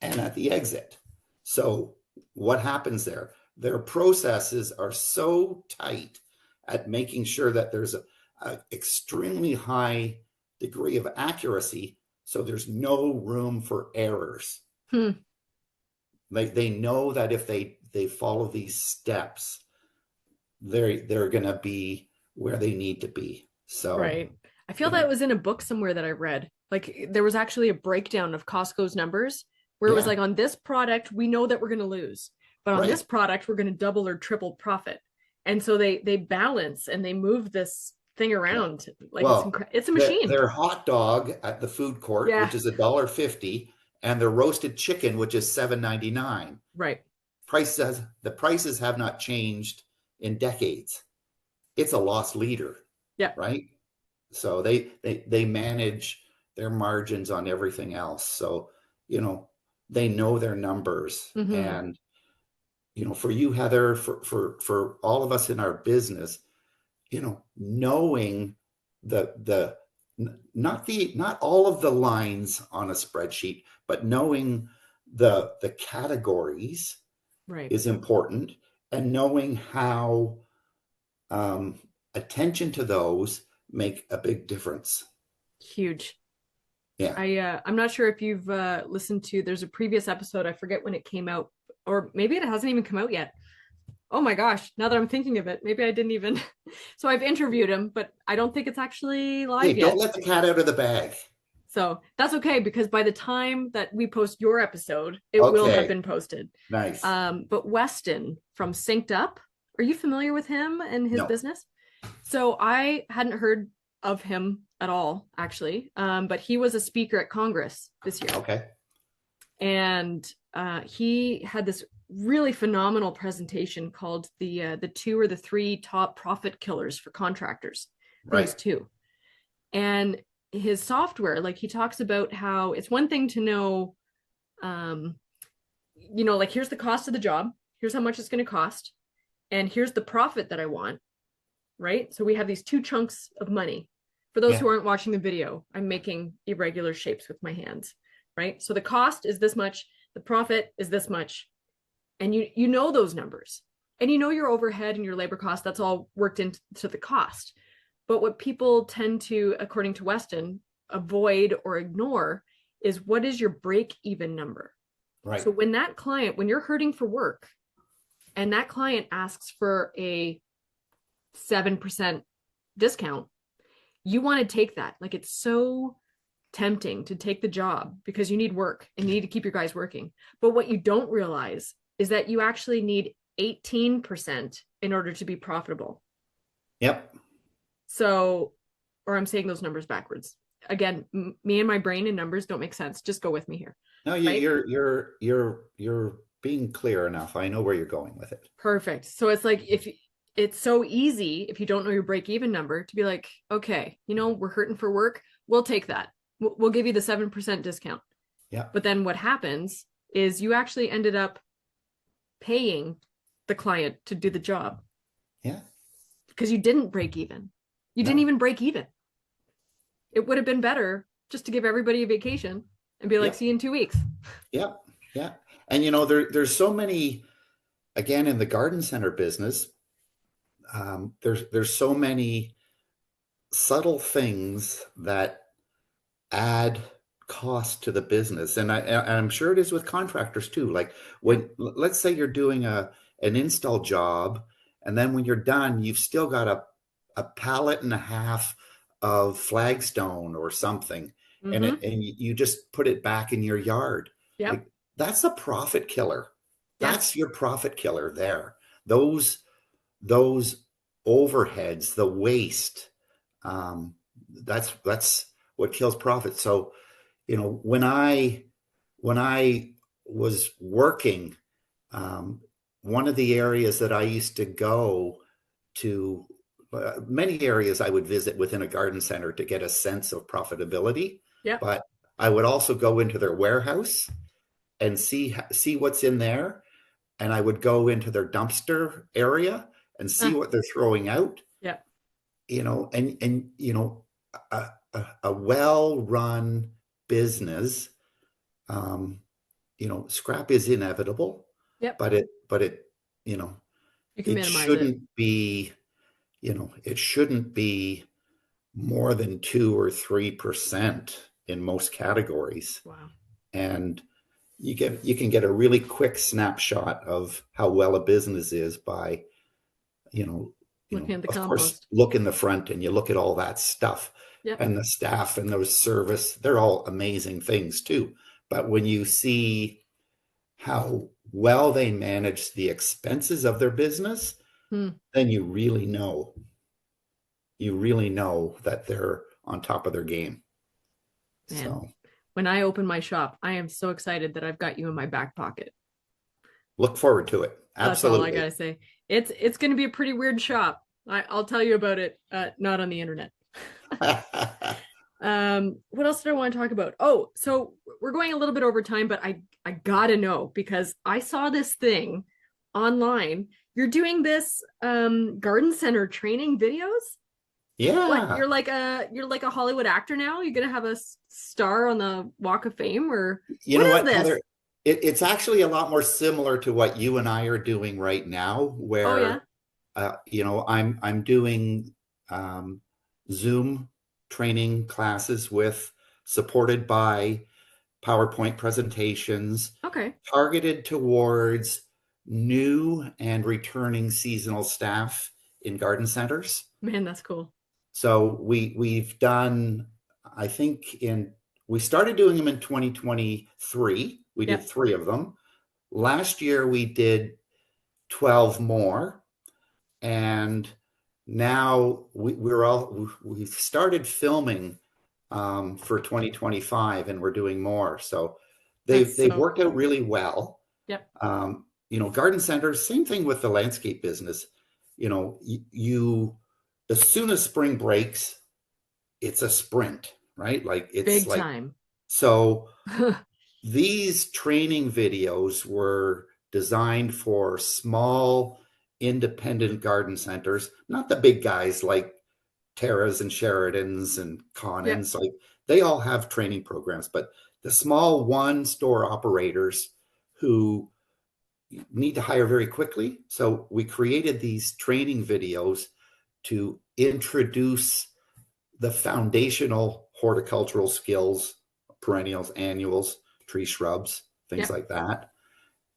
and at the exit. So what happens there? Their processes are so tight at making sure that there's a extremely high degree of accuracy, so there's no room for errors. They know that if they follow these steps, they're going to be where they need to be. So right. I feel that was in a book somewhere that I read. Like there was actually a breakdown of Costco's numbers where it was like, on this product, we know that we're going to lose, but on this product, we're going to double or triple profit. And so they balance and they move this thing around. Like, well, it's a machine. Their hot dog at the food court, which is $1.50, and their roasted chicken, which is $7.99. Right. The prices have not changed in decades. It's a loss leader. Yeah. Right. So they manage their margins on everything else. So, they know their numbers. And, for you, Heather, for all of us in our business, knowing not all of the lines on a spreadsheet, but knowing the categories is important, and knowing how attention to those make a big difference. Huge. Yeah. I'm not sure if you've listened to, there's a previous episode, I forget when it came out, or maybe it hasn't even come out yet. Oh my gosh, now that I'm thinking of it, maybe I didn't even. So I've interviewed him, but I don't think it's actually live yet. Don't let the cat out of the bag. So that's okay, because by the time that we post your episode, it will have been posted. Nice. But Weston from Synced Up, are you familiar with him and his business? So I hadn't heard of him at all, actually. But he was a speaker at Congress this year. Okay. And he had this really phenomenal presentation called the 2 or the 3 top profit killers for contractors. Right. Those 2. And his software, like he talks about how it's one thing to know, like here's the cost of the job, here's how much it's going to cost, and here's the profit that I want. Right. So we have these 2 chunks of money. For those who aren't watching the video, I'm making irregular shapes with my hands. Right. So the cost is this much, the profit is this much. And you know those numbers, and your overhead and your labor cost, that's all worked into the cost. But what people tend to, according to Weston, avoid or ignore is, what is your break-even number? Right. So when you're hurting for work and that client asks for a 7% discount, you want to take that. Like, it's so tempting to take the job because you need work and you need to keep your guys working. But what you don't realize is that you actually need 18% in order to be profitable. Yep. So, or I'm saying those numbers backwards. Again, me and my brain and numbers don't make sense. Just go with me here. No, you're being clear enough. I know where you're going with it. Perfect. So it's like, if it's so easy, if you don't know your break-even number, to be like, okay, we're hurting for work, we'll take that. We'll give you the 7% discount. Yeah. But then what happens is you actually ended up paying the client to do the job. Yeah. Because you didn't break even. You didn't even break even. It would have been better just to give everybody a vacation and be like, see you in 2 weeks. Yeah. Yeah. And there's so many, again, in the garden center business, there's so many subtle things that add cost to the business. And I'm sure it is with contractors too. Like let's say you're doing an install job, and then when you're done, you've still got a pallet and a half of flagstone or something, and you just put it back in your yard. Yeah. Like, that's a profit killer. That's your profit killer there. Those overheads, the waste, that's what kills profit. So, when I was working, one of the areas that I used to go to, many areas I would visit within a garden center to get a sense of profitability. Yeah. But I would also go into their warehouse and see what's in there. And I would go into their dumpster area and see what they're throwing out. Yeah. a well-run business, um, scrap is inevitable, Yep. but you know, You can it minimize it. shouldn't be, it shouldn't be more than 2 or 3% in most categories. Wow. And you can get a really quick snapshot of how well a business is by, Looking at the of course, compost. look in the front and you look at all that stuff Yep. and the staff and those service, they're all amazing things too. But when you see how well they manage the expenses of their business, Hmm. then you really know that they're on top of their game. Man, So when I open my shop, I am so excited that I've got you in my back pocket. look forward to it. That's all I Absolutely. gotta say. It's going to be a pretty weird shop. I'll tell you about it. Not on the internet. What else did I want to talk about? Oh, so we're going a little bit over time, but I gotta know because I saw this thing online. You're doing this garden center training videos. What, Yeah. you're like a Hollywood actor now? You're gonna have a star on the Walk of Fame, or You what know is what, this? Heather? It's actually a lot more similar to what you and I are doing right now, Oh yeah. where I'm doing um, Zoom training classes with supported by PowerPoint presentations Okay. targeted towards new and returning seasonal staff in garden centers. Man, that's cool. So we've done, I think we started doing them in 2023. We did Yep. 3 of them. Last year we did 12 more, and now we've started filming for 2025, and we're doing more. So That's they've so worked out cool. really well. Yep. Garden centers, same thing with the landscape business. You as soon as spring breaks, it's a sprint, right? Like it's Big like time. so. These training videos were designed for small, independent garden centers, not the big guys like Terras and Sheridans and Yep. Conans. Like they all have training programs, but the small one store operators who need to hire very quickly. So we created these training videos to introduce the foundational horticultural skills, perennials, annuals, tree shrubs, things Yep. like that.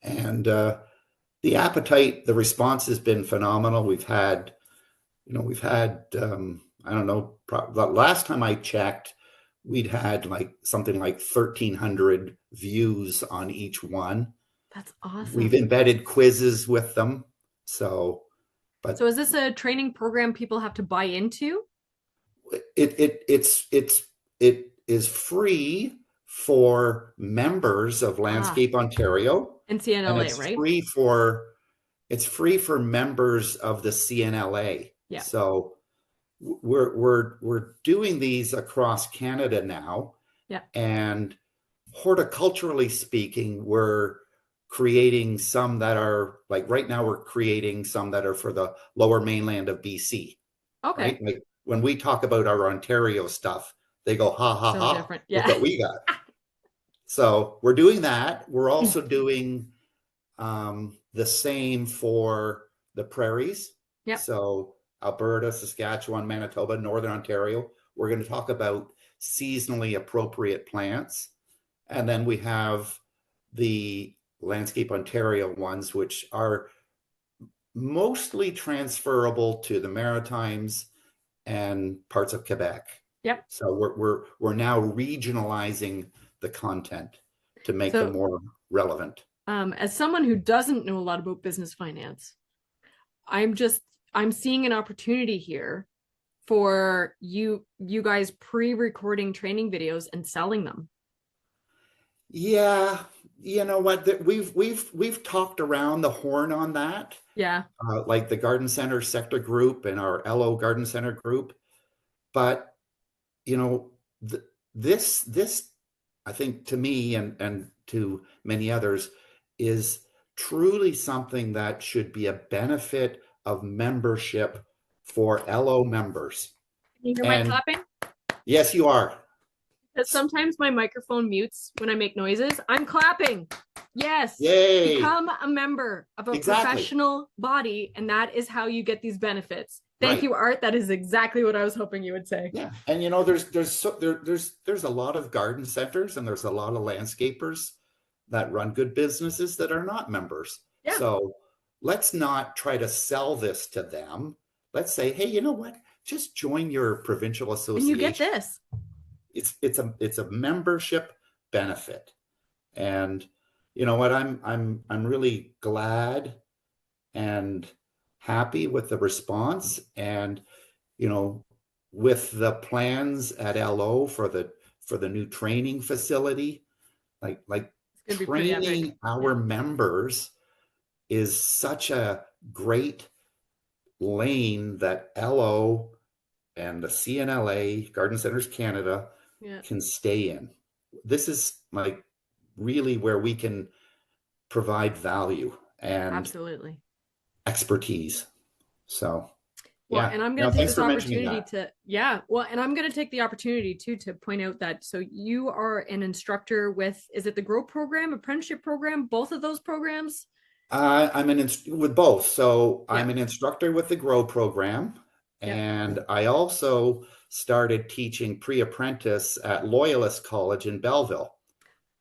And the appetite, the response has been phenomenal. I don't know, the last time I checked, we'd had like something like 1,300 views on each one. That's We've awesome. embedded quizzes with them. So, So but is this a training program people have to buy into? it is free for members of Ah, Landscape Ontario, and NCNLA, right? it's free for members of the CNLA. Yeah. So we're doing these across Canada now, Yeah. and horticulturally speaking, we're creating some that are like right now we're creating some that are for the lower mainland of BC, right? Okay. Like when we talk about our Ontario stuff, they go, ha ha So ha, different. look Yeah. what we got. So we're doing that. We're also doing the same for the prairies. Yep. So Alberta, Saskatchewan, Manitoba, Northern Ontario. We're going to talk about seasonally appropriate plants. And then we have the Landscape Ontario ones, which are mostly transferable to the Maritimes and parts of Quebec. Yep. So we're now regionalizing the content to make them So, more relevant. as someone who doesn't know a lot about business finance, I'm just I'm seeing an opportunity here for you guys pre-recording training videos and selling them. Yeah, you know what? We've talked around the horn on that, Yeah. like the Garden Center sector group and our LO Garden Center group. But you know, this I think to me and to many others is truly something that should be a benefit of membership for LO members. Can you hear my And clapping? yes, you are. Because sometimes my microphone mutes when I make noises. I'm clapping. Yes. Yay. Become a member of a professional body, and that is how you get these benefits. Thank you, Art. That is exactly what I was hoping you would say. Yeah, and you know, there's a lot of garden centers, and there's a lot of landscapers that run good businesses that are not members. Yeah. So let's not try to sell this to them. Let's say, hey, you know what? Just join your provincial association. And you get this. It's a membership benefit, and you know what? I'm really glad and happy with the response, and you know, with the plans at LO for the new training facility, like training our members is such a great lane that LO and the CNLA, Garden Centers Canada, can stay in. This is like really where we can provide value and absolutely expertise. So well, and I'm going to take this opportunity and I'm going to take the opportunity too to point out that so you are an instructor with, is it the Grow program, apprenticeship program, both of those programs? I'm with both. So I'm an instructor with the Grow program, and I also started teaching pre-apprentice at Loyalist College in Belleville.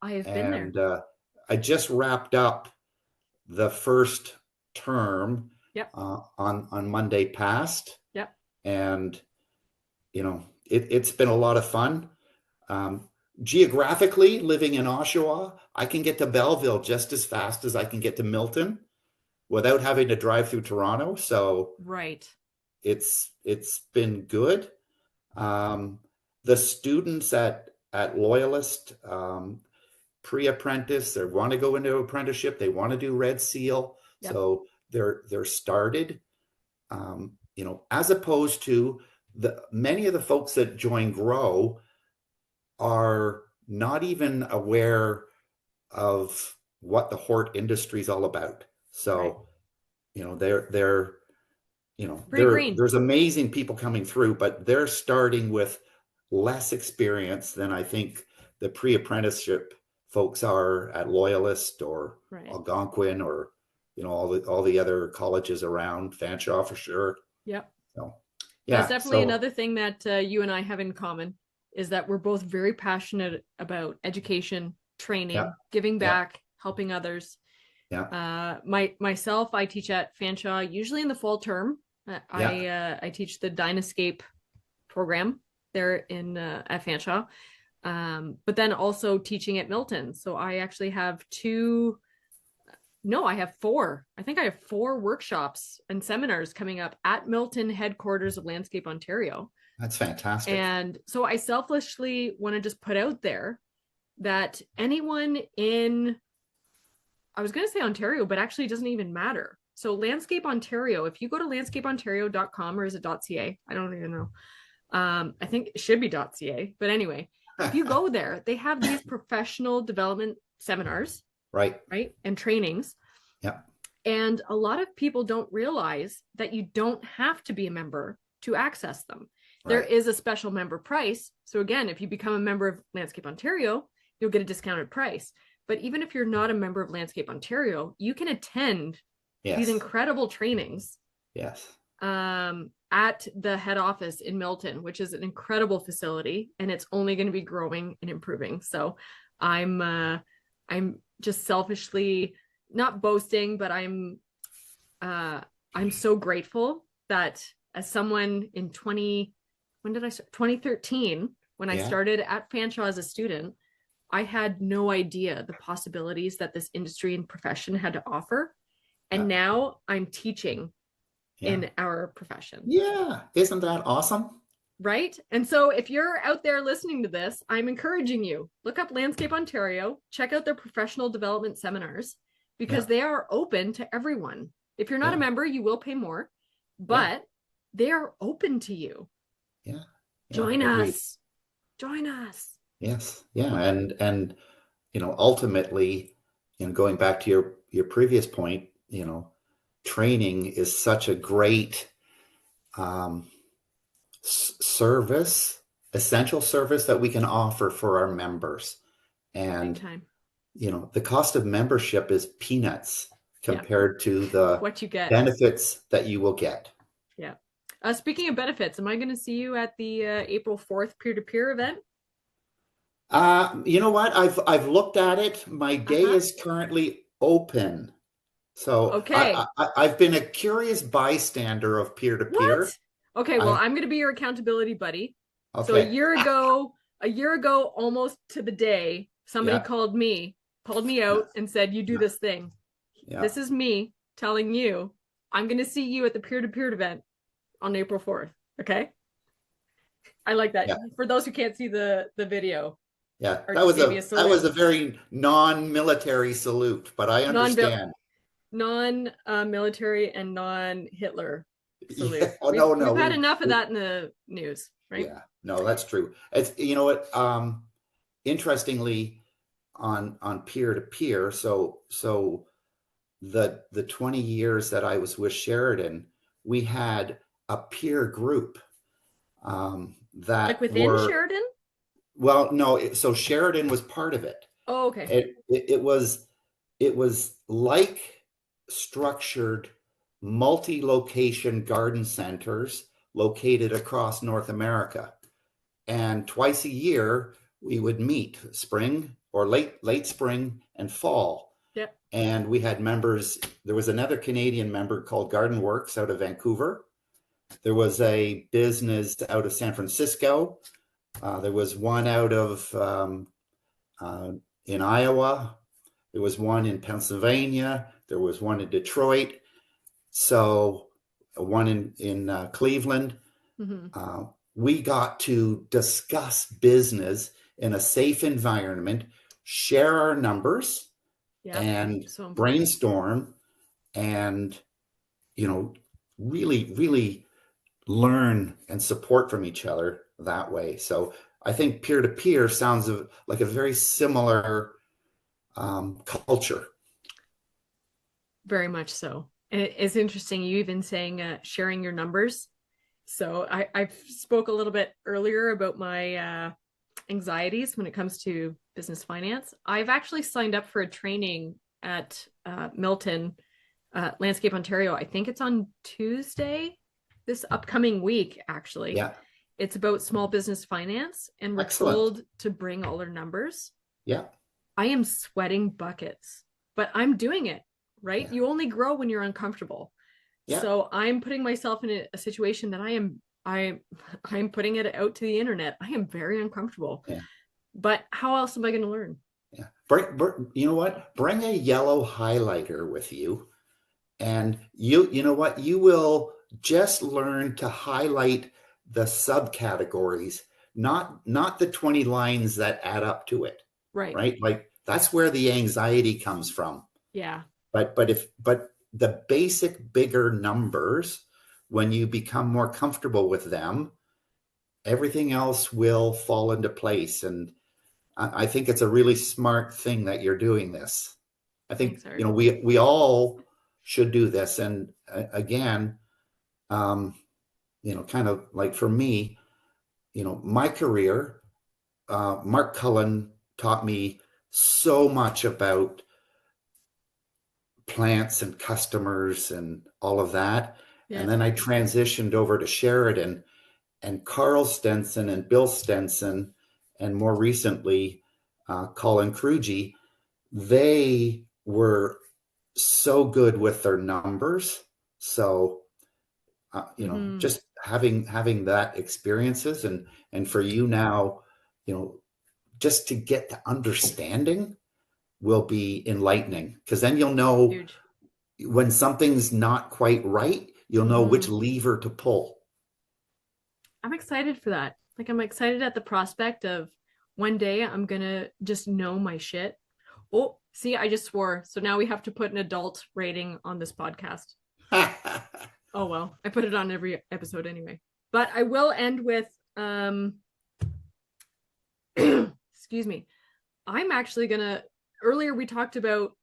I have been there. I just wrapped up the first term on Monday past. Yep. And, you know, it's been a lot of fun. Geographically, living in Oshawa, I can get to Belleville just as fast as I can get to Milton without having to drive through Toronto. So it's been good. The students at Loyalist, pre-apprentice, they want to go into apprenticeship, they want to do Red Seal. So they're started, you know, as opposed to many of the folks that join Grow are not even aware of what the hort industry is all about. So, you know, they're you know, there's amazing people coming through, but they're starting with less experience than I think the pre-apprenticeship folks are at Loyalist or Algonquin or, you know, all the other colleges around, Fanshawe for sure. Yep. So, that's definitely another thing that you and I have in common is that we're both very passionate about education, training, giving back, helping others. Myself, I teach at Fanshawe usually in the fall term. I teach the Dynascape program there in at Fanshawe, but then also teaching at Milton. So I actually have I have four. I think I have 4 workshops and seminars coming up at Milton headquarters of Landscape Ontario. That's fantastic. And so I selfishly want to just put out there that anyone in, I was going to say Ontario, but actually it doesn't even matter. So Landscape Ontario, if you go to landscapeontario.com, or is it .ca? I don't even know. I think it should be .ca. But anyway, if you go there, they have these professional development seminars. Right. And trainings. Yeah. And a lot of people don't realize that you don't have to be a member to access them. There is a special member price. So again, if you become a member of Landscape Ontario, you'll get a discounted price. But even if you're not a member of Landscape Ontario, you can attend these incredible trainings. At the head office in Milton, which is an incredible facility, and it's only going to be growing and improving. So I'm just selfishly not boasting, but I'm so grateful that as someone in 2013, when I started at Fanshawe as a student, I had no idea the possibilities that this industry and profession had to offer. And now I'm teaching in our profession. Yeah. Isn't that awesome? Right. And so if you're out there listening to this, I'm encouraging you, look up Landscape Ontario, check out their professional development seminars, because they are open to everyone. If you're not a member, you will pay more, but they are open to you. Join us. Join us. Yes. Yeah. And, you know, ultimately, you know, going back to your previous point, you know, training is such a great um, service, essential service that we can offer for our members. Big And, time. the cost of membership is peanuts Yeah. compared to the What you get. benefits that you will get. Yeah. Speaking of benefits, am I going to see you at the April 4th peer-to-peer event? You know what? I've looked at it. My day is currently open. So Okay. I've been a curious bystander of peer-to-peer. What? Okay, well, I'm going to be your accountability buddy. So a Okay. year ago, almost to the day, somebody Yeah. called me out and said, you do this thing. Yeah. This is me telling you, I'm going to see you at the peer-to-peer event on April 4th. Okay. I like that. Yeah. For those who can't see the video. Yeah. Or That was maybe a that salute. was a very non-military salute, but I understand. Non-military and non-Hitler salute. Yeah. Oh, no, We've had enough of that in the news, right? Yeah. No, that's true. It's, you know what, interestingly, on peer-to-peer, so the 20 years that I was with Sheridan, we had a peer group that Like within were, Sheridan? well, no, so Sheridan was part of it. Oh, okay. It was like structured multi-location garden centers located across North America. And twice a year we would meet, spring or late spring and fall. Yep. And we had members. There was another Canadian member called Garden Works out of Vancouver. There was a business out of San Francisco. There was one out of in Iowa. There was one in Pennsylvania. There was one in Detroit. So one in Cleveland. Mm-hmm. We got to discuss business in a safe environment, share our numbers, and brainstorm, and really, really learn and support from each other that way. So I think peer-to-peer sounds like a very similar culture. Very much so. And it's interesting, you even saying sharing your numbers. So I spoke a little bit earlier about my anxieties when it comes to business finance. I've actually signed up for a training at Milton, Landscape Ontario. I think it's on Tuesday, this upcoming week, actually. Yeah. It's about small business finance, and we're told to bring all our numbers. Yeah. I am sweating buckets, but I'm doing it, right? Yeah. You only grow when you're uncomfortable. Yeah. So I'm putting myself in a situation that I'm putting it out to the internet. I am very uncomfortable. Yeah. But how else am I going to learn? Yeah. You know what? Bring a yellow highlighter with you, and you know what? You will just learn to highlight the subcategories, not the 20 lines that add up to it. Right. Right. Like that's where the anxiety comes from. Yeah. But the basic bigger numbers, when you become more comfortable with them, everything else will fall into place. And I think it's a really smart thing that you're doing this. I think, Thanks, we all should do this. And again, kind of like for me, my career, Mark Cullen taught me so much about plants and customers and all of that. Yeah. And then I transitioned over to Sheridan, and Carl Stenson and Bill Stenson, and more recently, Colin Krugy, they were so good with their numbers. So, just having that experiences and for you now, just to get the understanding will be enlightening, because then you'll know when something's not quite right, you'll know which lever to pull. I'm excited for that. Like, I'm excited at the prospect of one day I'm going to just know my shit. Oh, see, I just swore. So now we have to put an adult rating on this podcast. Oh, well, I put it on every episode anyway. But I will end with, excuse me. I'm actually going to, earlier we talked about,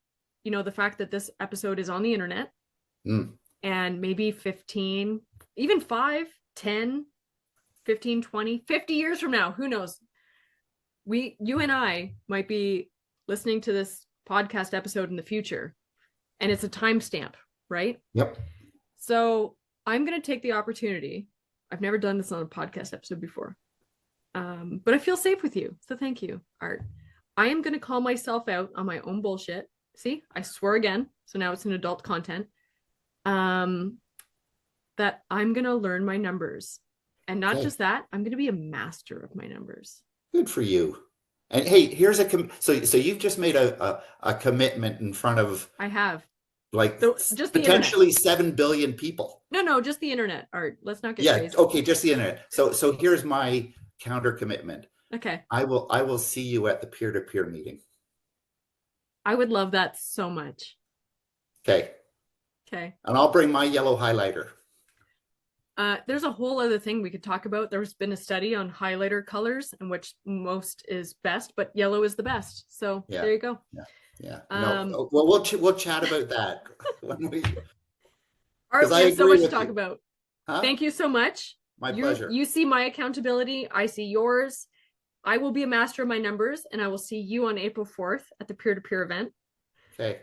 the fact that this episode is on the internet and maybe 15 even 5, 10, 15, 20, 50 years from now, who knows? You and I might be listening to this podcast episode in the future, and it's a timestamp, right? Yep. So I'm going to take the opportunity. I've never done this on a podcast episode before, but I feel safe with you. So thank you, Art. I am going to call myself out on my own bullshit. See, I swore again. So now it's an adult content. That I'm going to learn my numbers. And not just that, I'm going to be a master of my numbers. Good for you. And hey, here's so you've just made a commitment in front of. I have. Like just potentially 7 billion people. No, just the internet, Art. Let's not get crazy. Okay, just the internet. So here's my counter commitment. Okay. I will see you at the peer-to-peer meeting. I would love that so much. Okay. Okay. And I'll bring my yellow highlighter. There's a whole other thing we could talk about. There's been a study on highlighter colors and which most is best, but yellow is the best. So there you go. Yeah. No. Well, we'll chat about that when we. Art, we have so much to talk about. Huh? Thank you so much. My pleasure. You see my accountability. I see yours. I will be a master of my numbers, and I will see you on April 4th at the peer-to-peer event. Okay.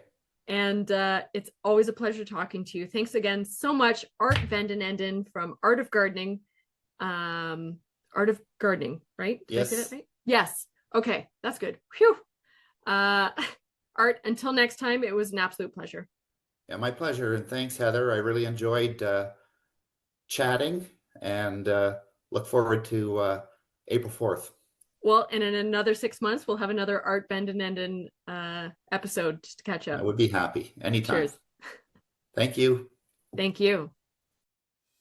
And it's always a pleasure talking to you. Thanks again so much, Art VanDen Enden from Art of Gardening. Art of Gardening, right? Did yes. I say that right? Yes. Okay, that's good. Phew. Art, until next time, it was an absolute pleasure. Yeah, my pleasure. And thanks, Heather. I really enjoyed chatting and look forward to April 4th. Well, and in another 6 months, we'll have another Art VanDen Enden episode just to catch up. I would be happy anytime. Cheers. Thank you. Thank you.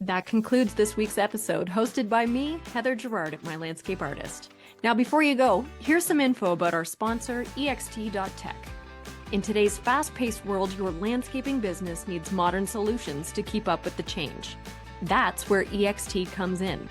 That concludes this week's episode, hosted by me, Heather Gerard at My Landscape Artist. Now, before you go, here's some info about our sponsor, ext.tech. In today's fast-paced world, your landscaping business needs modern solutions to keep up with the change. That's where EXT comes in.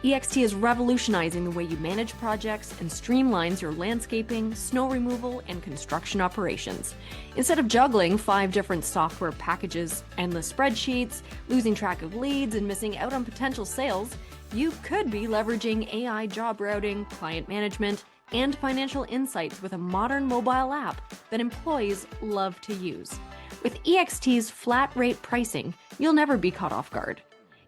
EXT is revolutionizing the way you manage projects and streamlines your landscaping, snow removal, and construction operations. Instead of juggling 5 different software packages, endless spreadsheets, losing track of leads, and missing out on potential sales, you could be leveraging AI job routing, client management, and financial insights with a modern mobile app that employees love to use. With EXT's flat rate pricing, you'll never be caught off guard.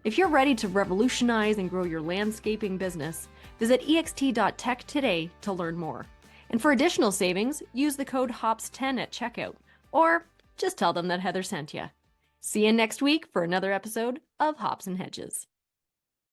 If you're ready to revolutionize and grow your landscaping business, visit ext.tech today to learn more. And for additional savings, use the code HOPS10 at checkout, or just tell them that Heather sent you. See you next week for another episode of Hops and Hedges.